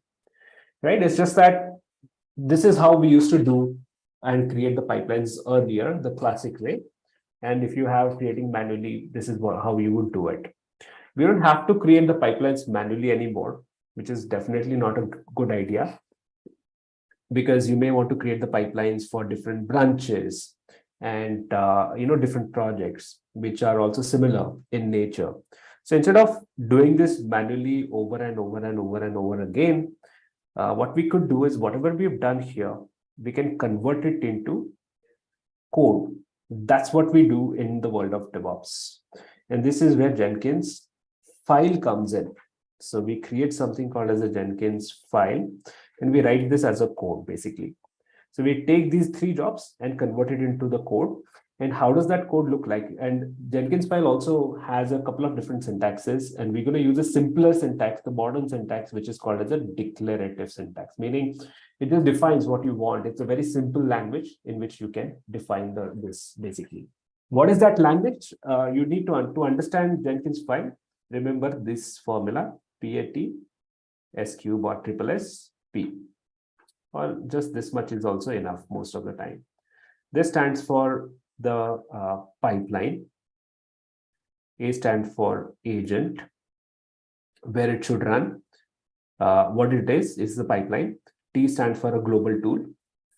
right? It's just that this is how we used to do and create the pipelines earlier, the classic way. And if you have creating manually, this is how you would do it. We don't have to create the pipelines manually anymore, which is definitely not a good idea, because you may want to create the pipelines for different branches and different projects, which are also similar in nature. So instead of doing this manually over and over and over and over again, what we could do is whatever we've done here, we can convert it into code. That's what we do in the world of DevOps. And this is where Jenkins file comes in. So we create something called as a Jenkins file, and we write this as a code basically. So we take these three jobs and convert it into the code. And how does that code look like? And Jenkinsfile also has a couple of different syntaxes, and we're going to use a simpler syntax, the modern syntax, which is called as a declarative syntax, meaning it just defines what you want. It's a very simple language in which you can define this basically. What is that language? You need to understand Jenkinsfile. Remember this formula, PAT, SQ bot triple S, P. Or just this much is also enough most of the time. This stands for the pipeline. A stands for agent, where it should run. What it is the pipeline. T stands for a global tool.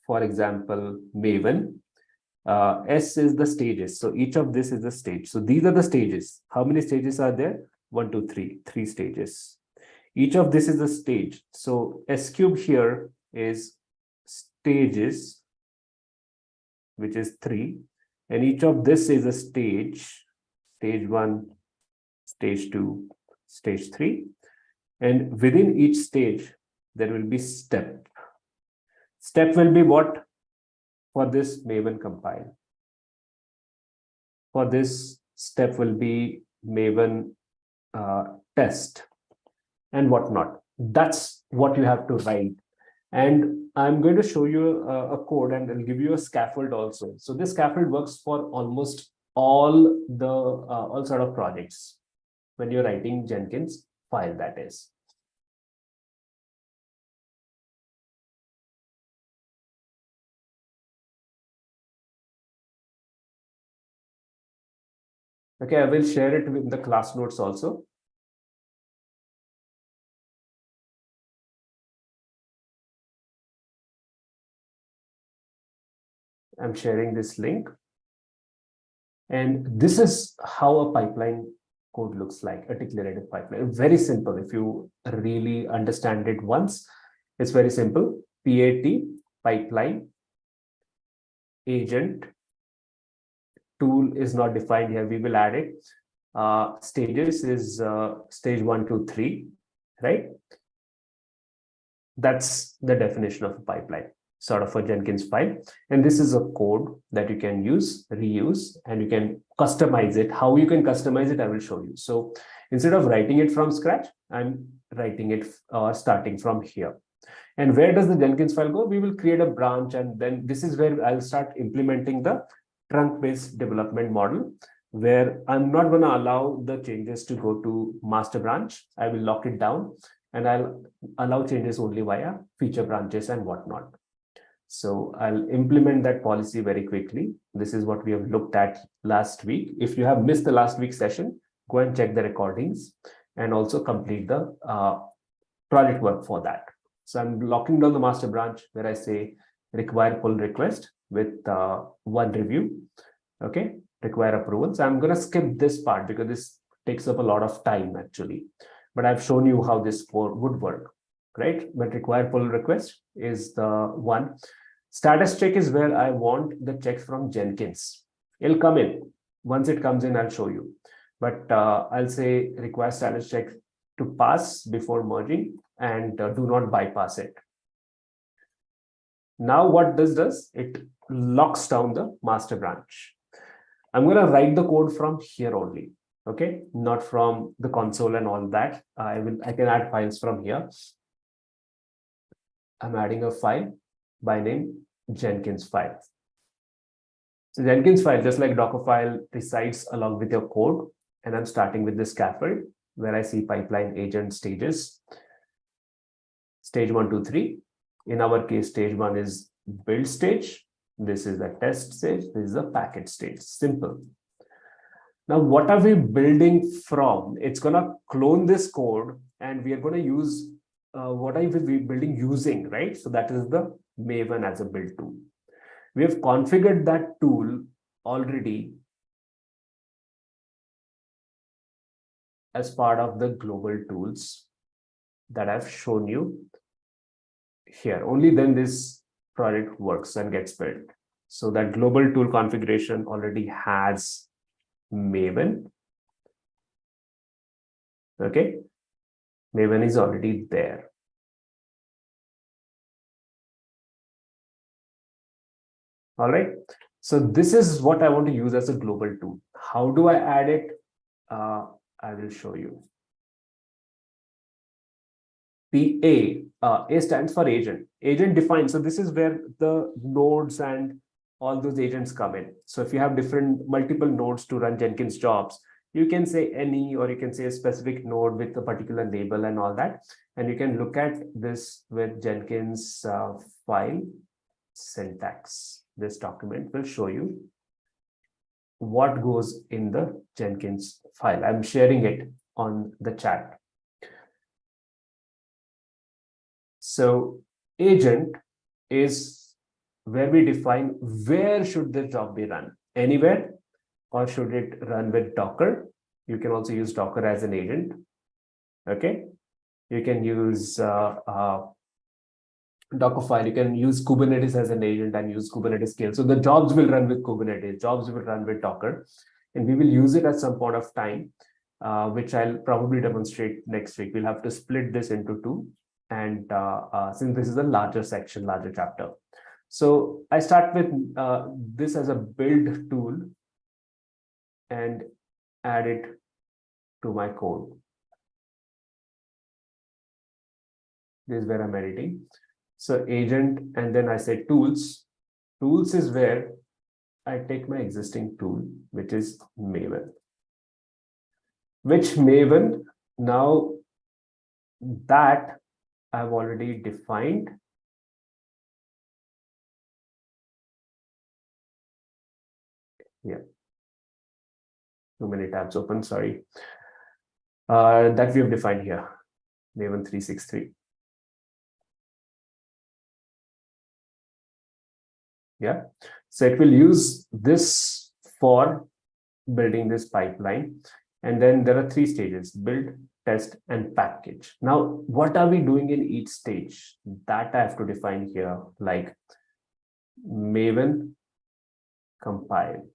For example, Maven. S is the stages. So each of this is a stage. So these are the stages. How many stages are there? 1, 2, 3. 3 stages. Each of this is a stage. So S cube here is stages, which is 3. And each of this is a stage. Stage 1, stage 2, stage 3. And within each stage, there will be step. Step will be what? For this Maven compile. For this step will be Maven test and whatnot. That's what you have to write. And I'm going to show you a code, and I'll give you a scaffold also. So this scaffold works for almost all sort of projects when you're writing Jenkins file, that is. Okay, I will share it with the class notes also. I'm sharing this link. And this is how a pipeline code looks like, a declarative pipeline. Very simple. If you really understand it once, it's very simple. PAT, pipeline, agent, tool is not defined here. We will add it. Stages is stage 1, 2, 3, right? That's the definition of a pipeline, sort of a Jenkins file. And this is a code that you can use, reuse, and you can customize it. How you can customize it, I will show you. So instead of writing it from scratch, I'm writing it starting from here. And where does the Jenkins file go? We will create a branch, and then this is where I'll start implementing the trunk-based development model, where I'm not going to allow the changes to go to master branch. I will lock it down, and I'll allow changes only via feature branches and whatnot. So I'll implement that policy very quickly. This is what we have looked at last week. If you have missed the last week's session, go and check the recordings and also complete the project work for that. So I'm locking down the master branch where I say require pull request with one review. Okay, require approval. So I'm going to skip this part because this takes up a lot of time actually. But I've shown you how this would work, right? But require pull request is the one. Status check is where I want the checks from Jenkins. It'll come in. Once it comes in, I'll show you. But I'll say require status check to pass before merging and do not bypass it. Now what this does, it locks down the master branch. I'm going to write the code from here only. Okay, not from the console and all that. I can add files from here. I'm adding a file by name Jenkinsfile. So Jenkinsfile, just like Dockerfile, resides along with your code. And I'm starting with this scaffold where I see pipeline agent stages. Stage 1, 2, 3. In our case, stage 1 is build stage. This is the test stage. This is the package stage. Simple. Now, what are we building from? It's going to clone this code and we are going to use what are we building using, right? So that is the Maven as a build tool. We have configured that tool already as part of the global tools that I've shown you here. Only then this project works and gets built. So that global tool configuration already has Maven. Okay, Maven is already there. All right, so this is what I want to use as a global tool. How do I add it? I will show you. A stands for agent. Agent defined. So this is where the nodes and all those agents come in. So if you have multiple nodes to run Jenkins jobs, you can say any, or you can say a specific node with a particular label and all that. And you can look at this with Jenkins file syntax. This document will show you what goes in the Jenkins file. I'm sharing it on the chat. So agent is where we define where should the job be run, anywhere, or should it run with Docker? You can also use Docker as an agent. Okay, you can use Dockerfile. You can use Kubernetes as an agent and use Kubernetes scale. So the jobs will run with Kubernetes, jobs will run with Docker, and we will use it at some point of time, which I'll probably demonstrate next week. We'll have to split this into two. And since this is a larger section, larger chapter. So I start with this as a build tool and add it to my code. This is where I'm editing. So agent, and then I say tools. Tools is where I take my existing tool, which is Maven. Which Maven, now that I've already defined. Yeah. too many tabs open, sorry. That we have defined here, Maven 363. Yeah, so it will use this for building this pipeline. And then there are 3 stages: build, test, and package. Now, what are we doing in each stage? That I have to define here, like Maven compile.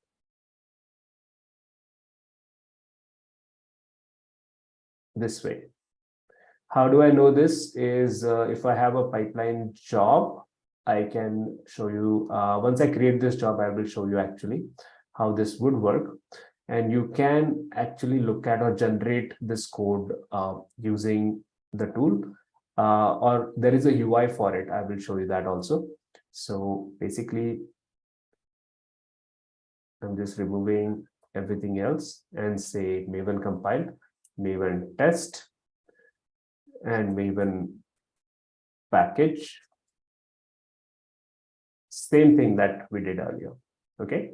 This way. How do I know this? Is if I have a pipeline job, I can show you, once I create this job, I will show you actually how this would work. And you can actually look at or generate this code using the tool, or there is a UI for it. I will show you that also. So basically, I'm just removing everything else and say Maven compile, Maven test, and Maven package. Same thing that we did earlier. Okay.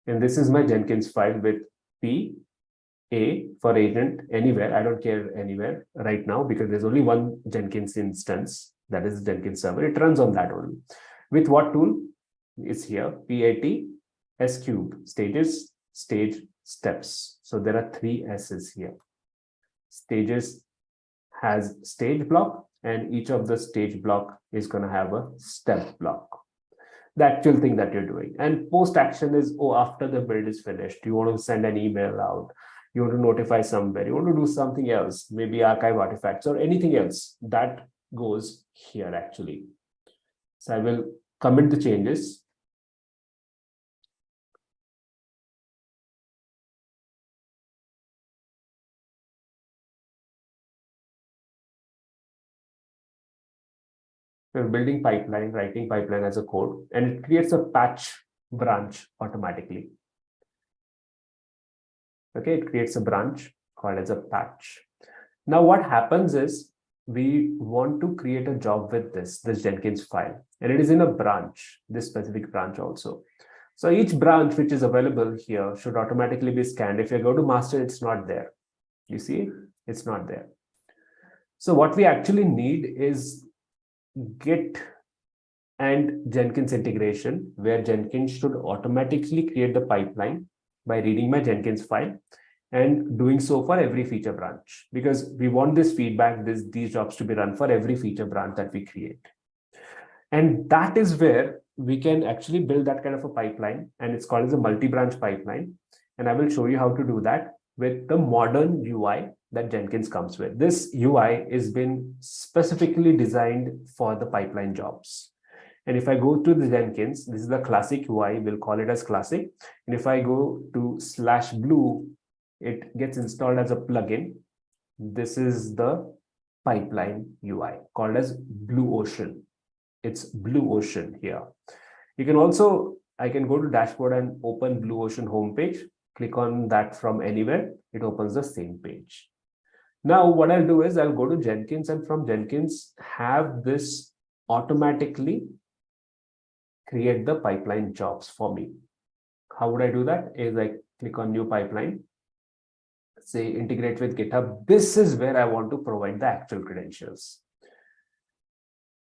And this is my Jenkins file with PA for agent anywhere. I don't care anywhere right now because there's only one Jenkins instance, that is Jenkins server. It runs on that only. With what tool? Is here PAT S cube, stages, stage, steps. So there are 3 S's here. Stages has stage block, and each of the stage block is going to have a step block. The actual thing that you're doing. And post action is, oh, after the build is finished, you want to send an email out, you want to notify somewhere, you want to do something else, maybe archive artifacts or anything else, that goes here actually. So I will commit the changes. We're building pipeline, writing pipeline as a code, and it creates a patch branch automatically. Okay, it creates a branch called as a patch. Now what happens is we want to create a job with this Jenkins file, and it is in a branch, this specific branch also. So each branch which is available here should automatically be scanned. If you go to master, it's not there. You see, it's not there. So what we actually need is Git and Jenkins integration, where Jenkins should automatically create the pipeline by reading my Jenkins file and doing so for every feature branch, because we want this feedback, these jobs to be run for every feature branch that we create. And that is where we can actually build that kind of a pipeline, and it's called as a multi-branch pipeline. And I will show you how to do that with the modern UI that Jenkins comes with. This UI is been specifically designed for the pipeline jobs. And if I go to the Jenkins, this is the classic UI, we'll call it as classic. And if I go to /blue, it gets installed as a plugin. This is the pipeline UI called as Blue Ocean. It's Blue Ocean here. You can also, I can go to dashboard and open Blue Ocean homepage, click on that from anywhere, it opens the same page. Now what I'll do is I'll go to Jenkins, and from Jenkins have this automatically create the pipeline jobs for me. How would I do that? Is I click on new pipeline, say integrate with GitHub. This is where I want to provide the actual credentials.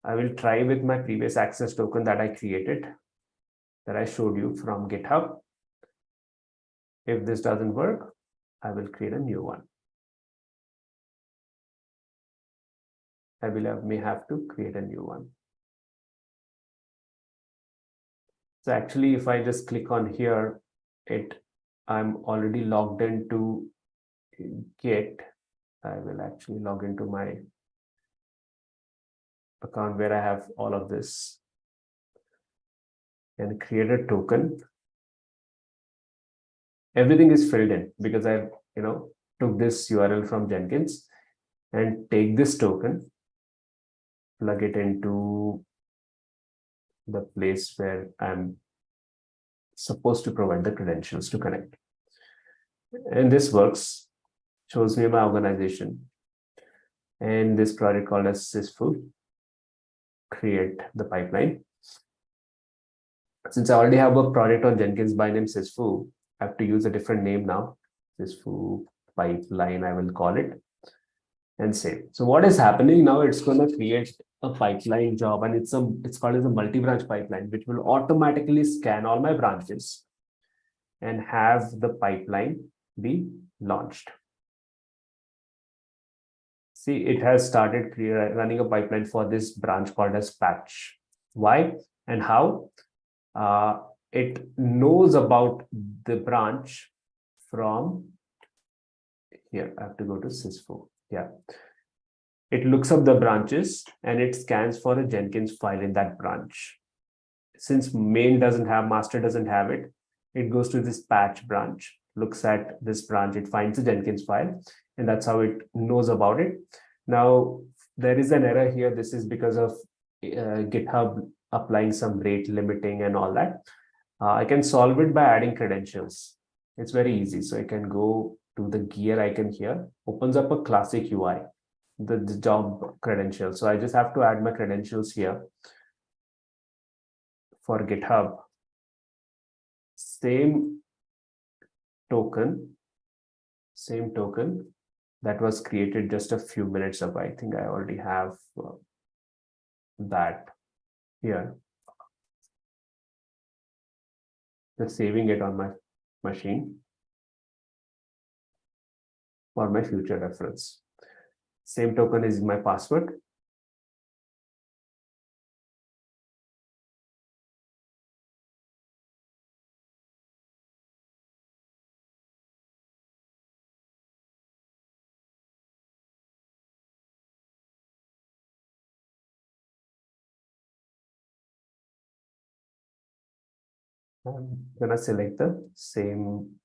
I will try with my previous access token that I created, that I showed you from GitHub. If this doesn't work, I will create a new one. I may have to create a new one. So actually, if I just click on here, I'm already logged into Git. I will actually log into my account where I have all of this and create a token. Everything is filled in because I, took this URL from Jenkins and take this token, plug it into the place where I'm supposed to provide the credentials to connect. And this works, shows me my organization. And this project called as sysfoo, create the pipeline. Since I already have a project on Jenkins by name sysfoo, I have to use a different name now. sysfoo pipeline, I will call it, and save. So what is happening now? It's going to create a pipeline job, and it's called as a multi-branch pipeline, which will automatically scan all my branches and have the pipeline be launched. See, it has started running a pipeline for this branch called as patch. Why and how? It knows about the branch from here. I have to go to sysfoo. Yeah. It looks up the branches and it scans for a Jenkins file in that branch. Since main doesn't have, master doesn't have it, it goes to this patch branch, looks at this branch, it finds a Jenkins file, and that's how it knows about it. Now, there is an error here. This is because of GitHub applying some rate limiting and all that. I can solve it by adding credentials. It's very easy. So I can go to the gear icon here, opens up a classic UI, the job credentials. So I just have to add my credentials here for GitHub. Same token that was created just a few minutes ago. I think I already have that here. Just saving it on my machine for my future reference. Same token is my password. I'm gonna select the same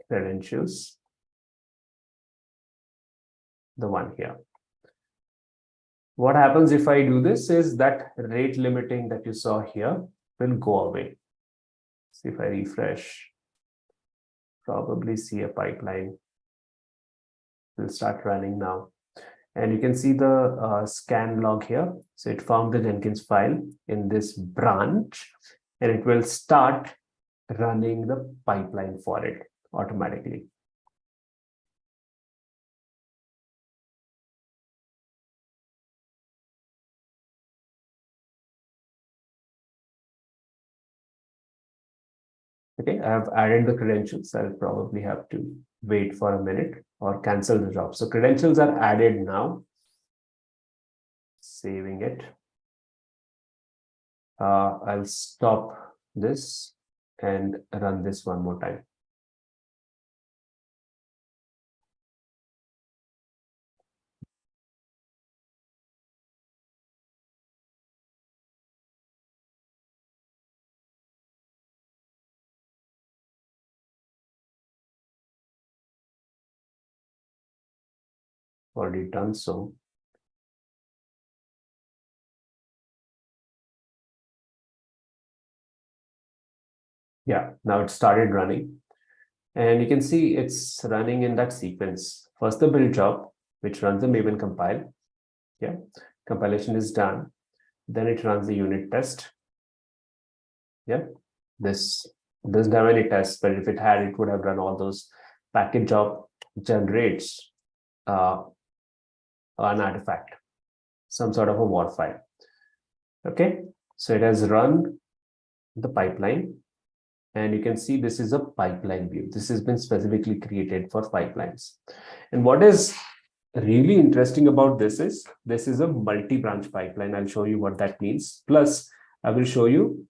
credentials, the one here. What happens if I do this is that rate limiting that you saw here will go away. See if I refresh, probably see a pipeline will start running now. And you can see the scan log here. So it found the Jenkins file in this branch, and it will start running the pipeline for it automatically. Okay, I have added the credentials. I'll probably have to wait for a minute or cancel the job. So credentials are added now. Saving it. I'll stop this and run this one more time. Already done so. Yeah, now it started running. And you can see it's running in that sequence. First, the build job, which runs the Maven compile. Yeah, compilation is done. Then it runs the unit test. Yeah, this doesn't have any tests, but if it had, it would have run all those. Package job generates an artifact, some sort of a war file. Okay, so it has run the pipeline. And you can see this is a pipeline view. This has been specifically created for pipelines. And what is really interesting about this is a multi-branch pipeline. I'll show you what that means. Plus, I will show you,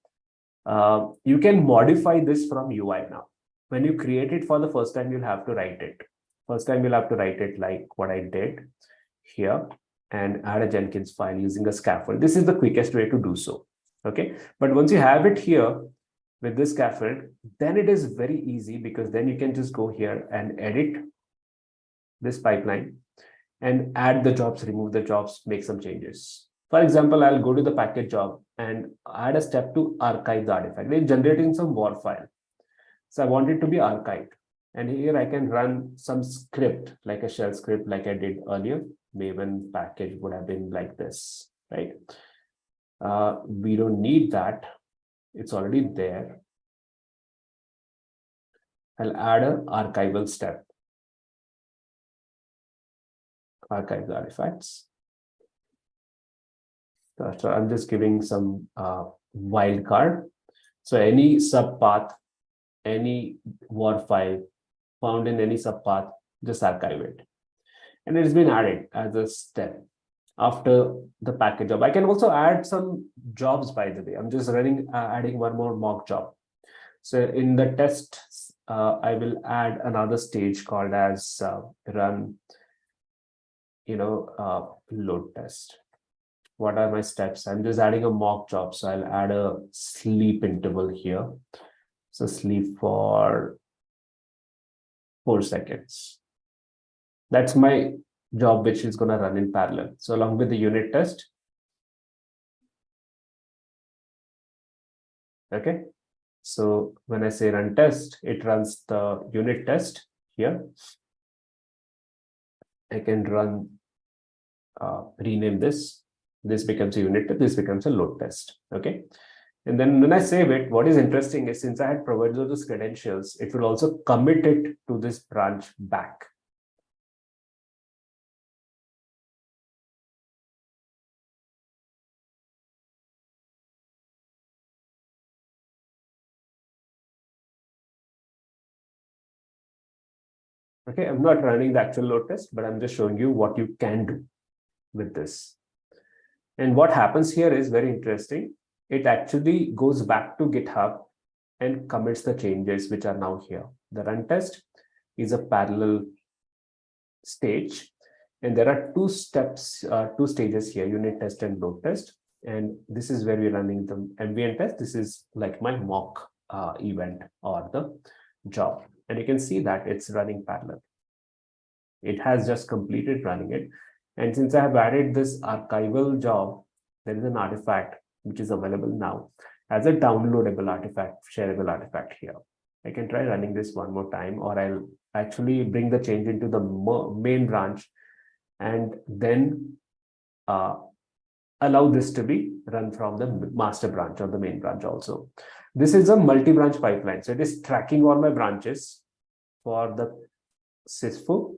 you can modify this from UI now. When you create it for the first time, you'll have to write it. First time, you'll have to write it like what I did here and add a Jenkins file using a scaffold. This is the quickest way to do so. Okay, but once you have it here, with this scaffold, then it is very easy because then you can just go here and edit this pipeline and add the jobs, remove the jobs, make some changes. For example, I'll go to the package job and add a step to archive the artifact. It's generating some war file. So I want it to be archived. And here I can run some script, like a shell script, like I did earlier. Maven package would have been like this, right? We don't need that. It's already there. I'll add an archival step. Archive the artifacts. So I'm just giving some wildcard. So any subpath, any WAR file found in any subpath, just archive it. And it's been added as a step after the package job. I can also add some jobs, by the way. I'm just adding one more mock job. So in the test, I will add another stage called as run, load test. What are my steps? I'm just adding a mock job. So I'll add a sleep interval here. So sleep for 4 seconds. That's my job, which is going to run in parallel. So along with the unit test. Okay. So when I say run test, it runs the unit test here. I can run, rename this. This becomes a unit test, this becomes a load test. Okay. And then when I save it, what is interesting is since I had provided those credentials, it will also commit it to this branch back. Okay, I'm not running the actual load test, but I'm just showing you what you can do with this. And what happens here is very interesting. It actually goes back to GitHub and commits the changes which are now here. The run test is a parallel stage. And there are two stages here, unit test and load test. And this is where we're running the ambient test. This is like my mock event or the job. And you can see that it's running parallel. It has just completed running it. And since I have added this archival job, there is an artifact which is available now as a downloadable artifact, shareable artifact here. I can try running this one more time, or I'll actually bring the change into the main branch and then allow this to be run from the master branch or the main branch also. This is a multi-branch pipeline. So it is tracking all my branches for the sysfo.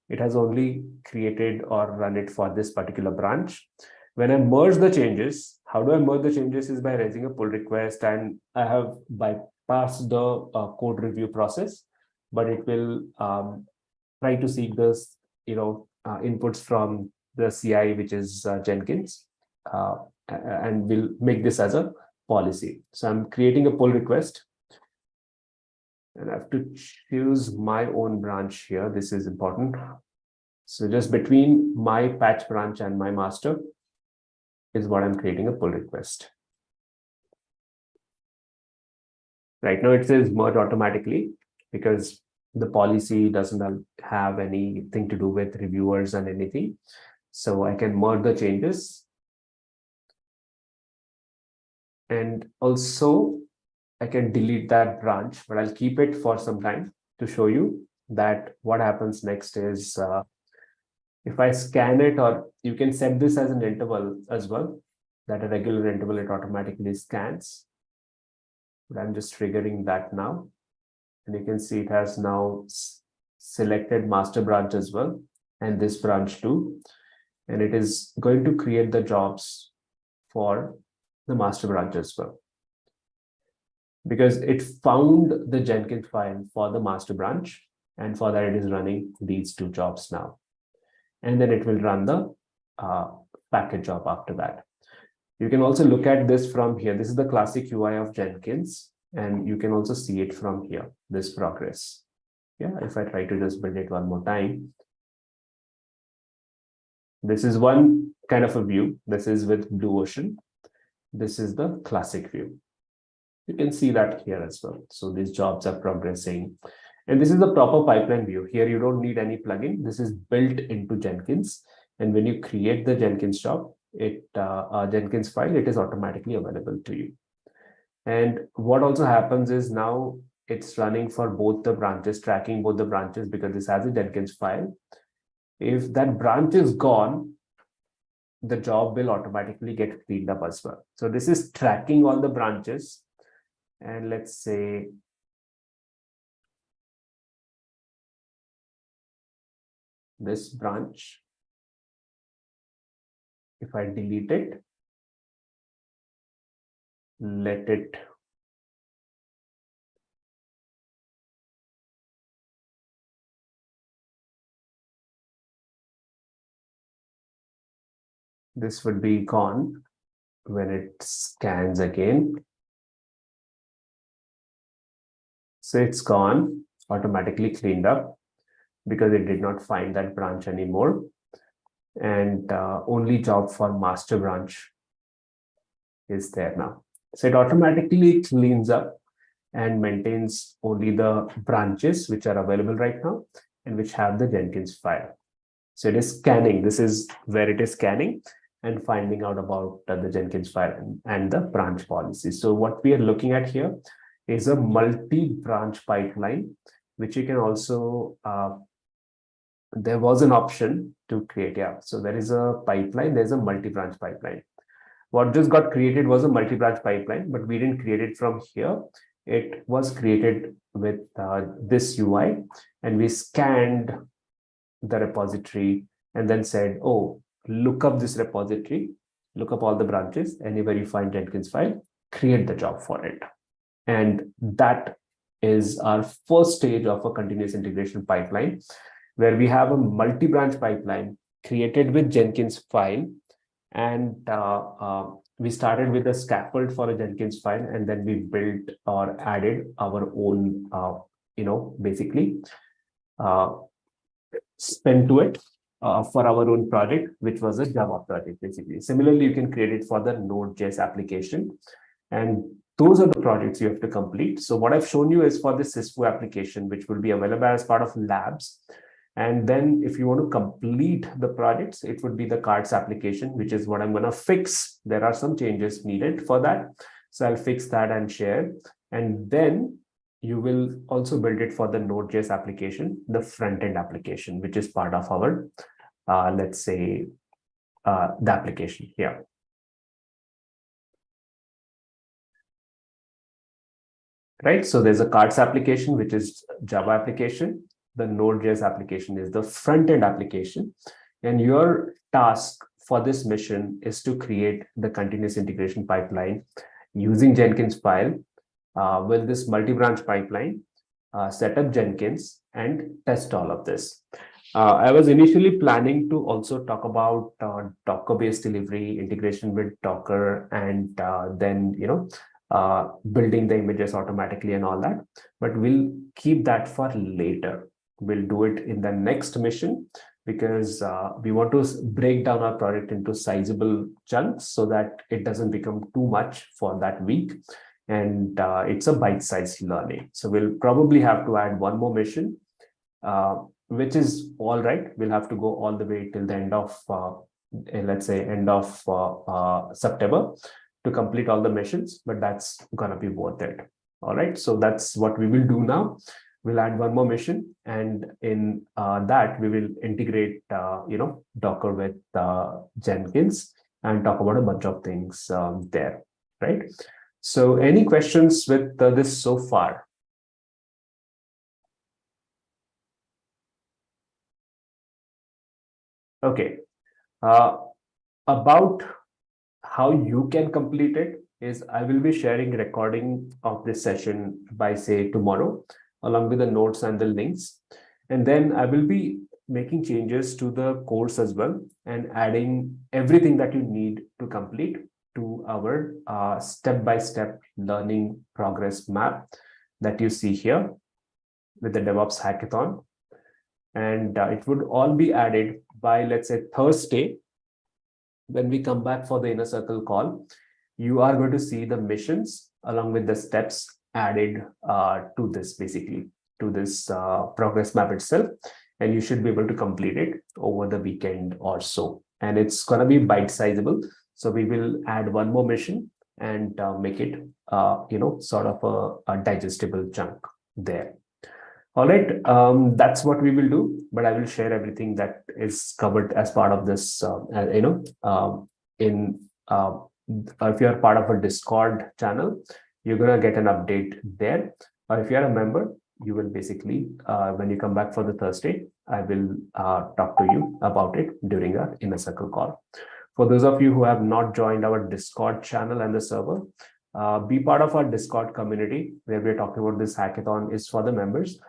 It has only created or run it for this particular branch. When I merge the changes, how do I merge the changes is by raising a pull request, and I have bypassed the code review process, but it will try to seek this, inputs from the CI, which is Jenkins, and we'll make this as a policy. So I'm creating a pull request. And I have to choose my own branch here. This is important. So just between my patch branch and my master is what I'm creating a pull request. Right now it says merge automatically because the policy doesn't have anything to do with reviewers and anything. So I can merge the changes. And also I can delete that branch, but I'll keep it for some time to show you that what happens next is if I scan it, or you can set this as an interval as well, that a regular interval it automatically scans. But I'm just triggering that now. And you can see it has now selected master branch as well, and this branch too. And it is going to create the jobs for the master branch as well, because it found the Jenkins file for the master branch, and for that it is running these two jobs now. And then it will run the package job after that. You can also look at this from here. This is the classic UI of Jenkins, and you can also see it from here, this progress. Yeah, if I try to just build it one more time. This is one kind of a view. This is with Blue Ocean. This is the classic view. You can see that here as well. So these jobs are progressing. And this is the proper pipeline view. Here you don't need any plugin. This is built into Jenkins. And when you create the Jenkins job, Jenkins file, it is automatically available to you. And what also happens is now it's running for both the branches, tracking both the branches, because this has a Jenkins file. If that branch is gone, the job will automatically get cleaned up as well. So this is tracking all the branches. And let's say this branch, if I delete it, let it this would be gone when it scans again. So it's gone, automatically cleaned up because it did not find that branch anymore. And only job for master branch is there now. So it automatically cleans up and maintains only the branches which are available right now and which have the Jenkins file. So it is scanning. This is where it is scanning and finding out about the Jenkins file and the branch policy. So what we are looking at here is a multi-branch pipeline, which you can also, there was an option to create. Yeah, so there is a pipeline, there's a multi-branch pipeline. What just got created was a multi-branch pipeline, but we didn't create it from here. It was created with this UI, and we scanned the repository and then said, oh, look up this repository, look up all the branches, anywhere you find Jenkins file, create the job for it. And that is our first stage of a continuous integration pipeline, where we have a multi-branch pipeline created with Jenkins file. And we started with a scaffold for a Jenkins file, and then we built or added our own, basically spin to it for our own project, which was a Java project, basically. Similarly, you can create it for the Node.js application. And those are the projects you have to complete. So what I've shown you is for the SysFu application, which will be available as part of labs. And then if you want to complete the projects, it would be the cards application, which is what I'm going to fix. There are some changes needed for that. So I'll fix that and share. And then you will also build it for the Node.js application, the front-end application, which is part of our, let's say, the application here. Right, so there's a cards application, which is Java application. The Node.js application is the front-end application. And your task for this mission is to create the continuous integration pipeline using Jenkinsfile with this multi-branch pipeline, set up Jenkins and test all of this. I was initially planning to also talk about Docker-based delivery, integration with Docker, and then, building the images automatically and all that, but we'll keep that for later. We'll do it in the next mission because we want to break down our project into sizable chunks so that it doesn't become too much for that week. And it's a bite-sized learning. So we'll probably have to add one more mission, which is all right. We'll have to go all the way till the end of, let's say, end of September to complete all the missions, but that's gonna be worth it. All right, so that's what we will do now. We'll add one more mission, and in that we will integrate, Docker with Jenkins and talk about a bunch of things there, right? So any questions with this so far? Okay, about how you can complete it is I will be sharing recording of this session by say tomorrow, along with the notes and the links. And then I will be making changes to the course as well and adding everything that you need to complete to our step-by-step learning progress map that you see here with the DevOps hackathon. And it would all be added by, let's say, Thursday. When we come back for the inner circle call, you are going to see the missions along with the steps added to this, basically, to this progress map itself. And you should be able to complete it over the weekend or so. And it's going to be bite-sizable. So we will add one more mission and make it, sort of a digestible chunk there. All right, that's what we will do, but I will share everything that is covered as part of this, if you're part of a Discord channel, you're going to get an update there. Or if you're a member, you will basically, when you come back for the Thursday, I will talk to you about it during our inner circle call. For those of you who have not joined our Discord channel and the server, be part of our Discord community where we're talking about this hackathon is for the members.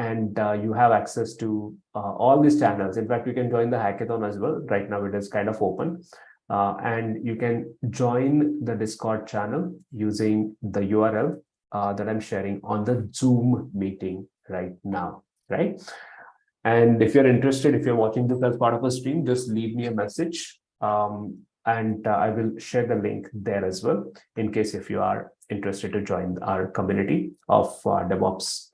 And you have access to all these channels. In fact, you can join the hackathon as well. Right now, it is kind of open. And you can join the Discord channel using the URL that I'm sharing on the Zoom meeting right now, right? And if you're interested, if you're watching this as part of a stream, just leave me a message. And I will share the link there as well, in case if you are interested to join our community of DevOps,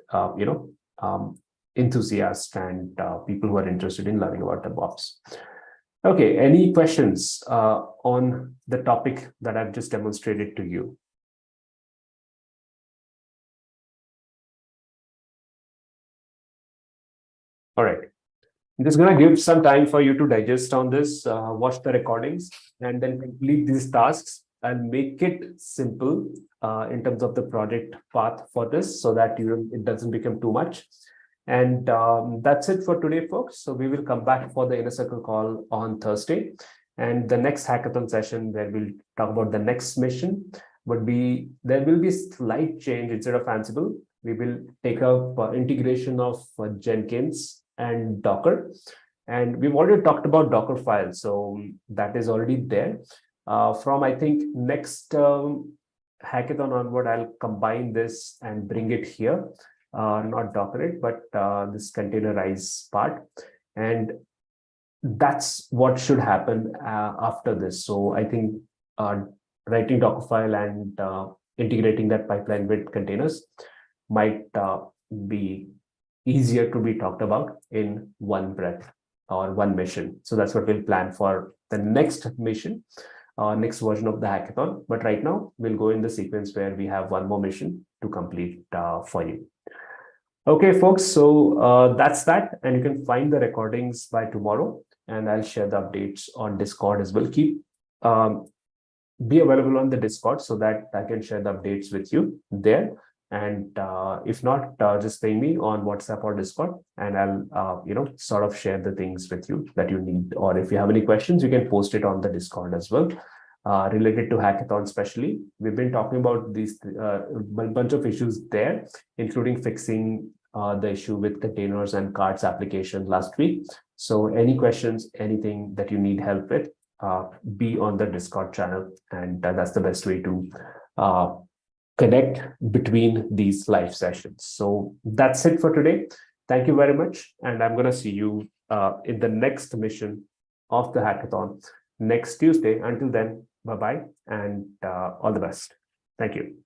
enthusiasts and people who are interested in learning about DevOps. Okay, any questions on the topic that I've just demonstrated to you? All right. I'm just going to give some time for you to digest on this, watch the recordings, and then complete these tasks and make it simple in terms of the project path for this, so that it doesn't become too much. And that's it for today, folks. So we will come back for the inner circle call on Thursday. And the next hackathon session where we'll talk about the next mission would be, there will be slight change. Instead of Ansible, we will take up integration of Jenkins and Docker. And we've already talked about Docker files. So that is already there. From, I think, next hackathon onward, I'll combine this and bring it here. Not Docker it, but this containerize part. And that's what should happen after this. So I think writing Dockerfile and integrating that pipeline with containers might be easier to be talked about in one breath or one mission. So that's what we'll plan for the next mission, next version of the hackathon. But right now, we'll go in the sequence where we have one more mission to complete for you. Okay, folks, so that's that. And you can find the recordings by tomorrow. And I'll share the updates on Discord as well. Keep be available on the Discord so that I can share the updates with you there. And if not, just ping me on WhatsApp or Discord, and I'll sort of share the things with you that you need. Or if you have any questions, you can post it on the Discord as well. Related to hackathon, especially, we've been talking about these bunch of issues there, including fixing the issue with containers and cards application last week. So any questions, anything that you need help with, be on the Discord channel, and that's the best way to connect between these live sessions. So that's it for today. Thank you very much, and I'm going to see you in the next mission of the hackathon next Tuesday. Until then, bye-bye, and all the best. Thank you.